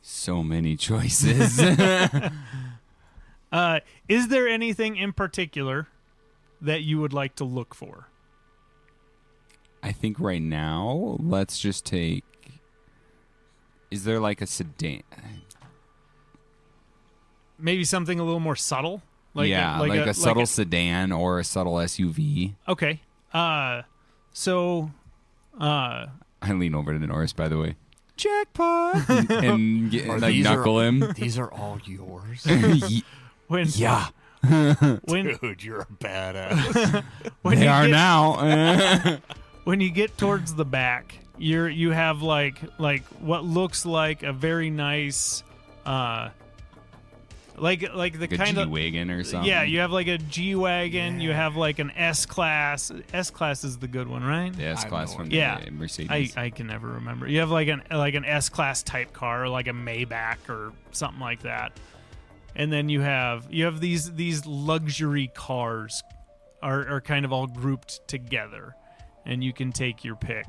So many choices. Is there anything in particular that you would like to look for? I think right now, let's just take... Is there like a sedan? Maybe something a little more subtle? Like a subtle sedan or a subtle SUV. Okay. I lean over to Norris, by the way. Jackpot! and These knuckle him. These are all yours. When Dude, you're a badass. when They you are get- now. When you get towards the back, you have like what looks like a very nice like the Like a kind of G-Wagon or something. yeah, you have like a G-Wagon, you have like an S-Class. S-Class is the good one, right? The S-Class no from idea. the Yeah. Mercedes. I can never remember. You have like an S-Class type car, like a Maybach or something like that. And then you have these luxury cars are kind of all grouped together, and you can take your pick.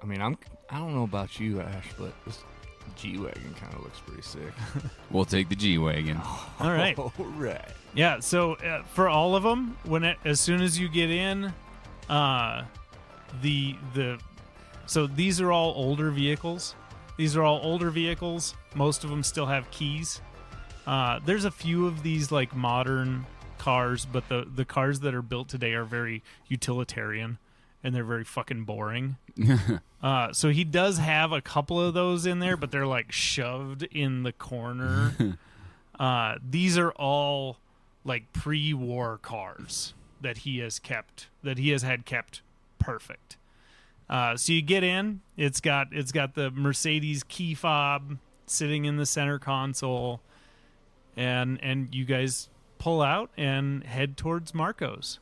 I mean, I don't know about you, Ash, but this G-Wagon kind of looks pretty sick. We'll take the G-Wagon. All right. All right. Yeah, so for all of them, as soon as you get in, so these are all older vehicles. Most of them still have keys. There's a few of these like modern cars, but the cars that are built today are very utilitarian and they're very fucking boring. So he does have a couple of those in there, but they're like shoved in the corner. These are all like pre-war cars that he has had kept perfect. So you get in, it's got the Mercedes key fob sitting in the center console, and you guys pull out and head towards Marco's.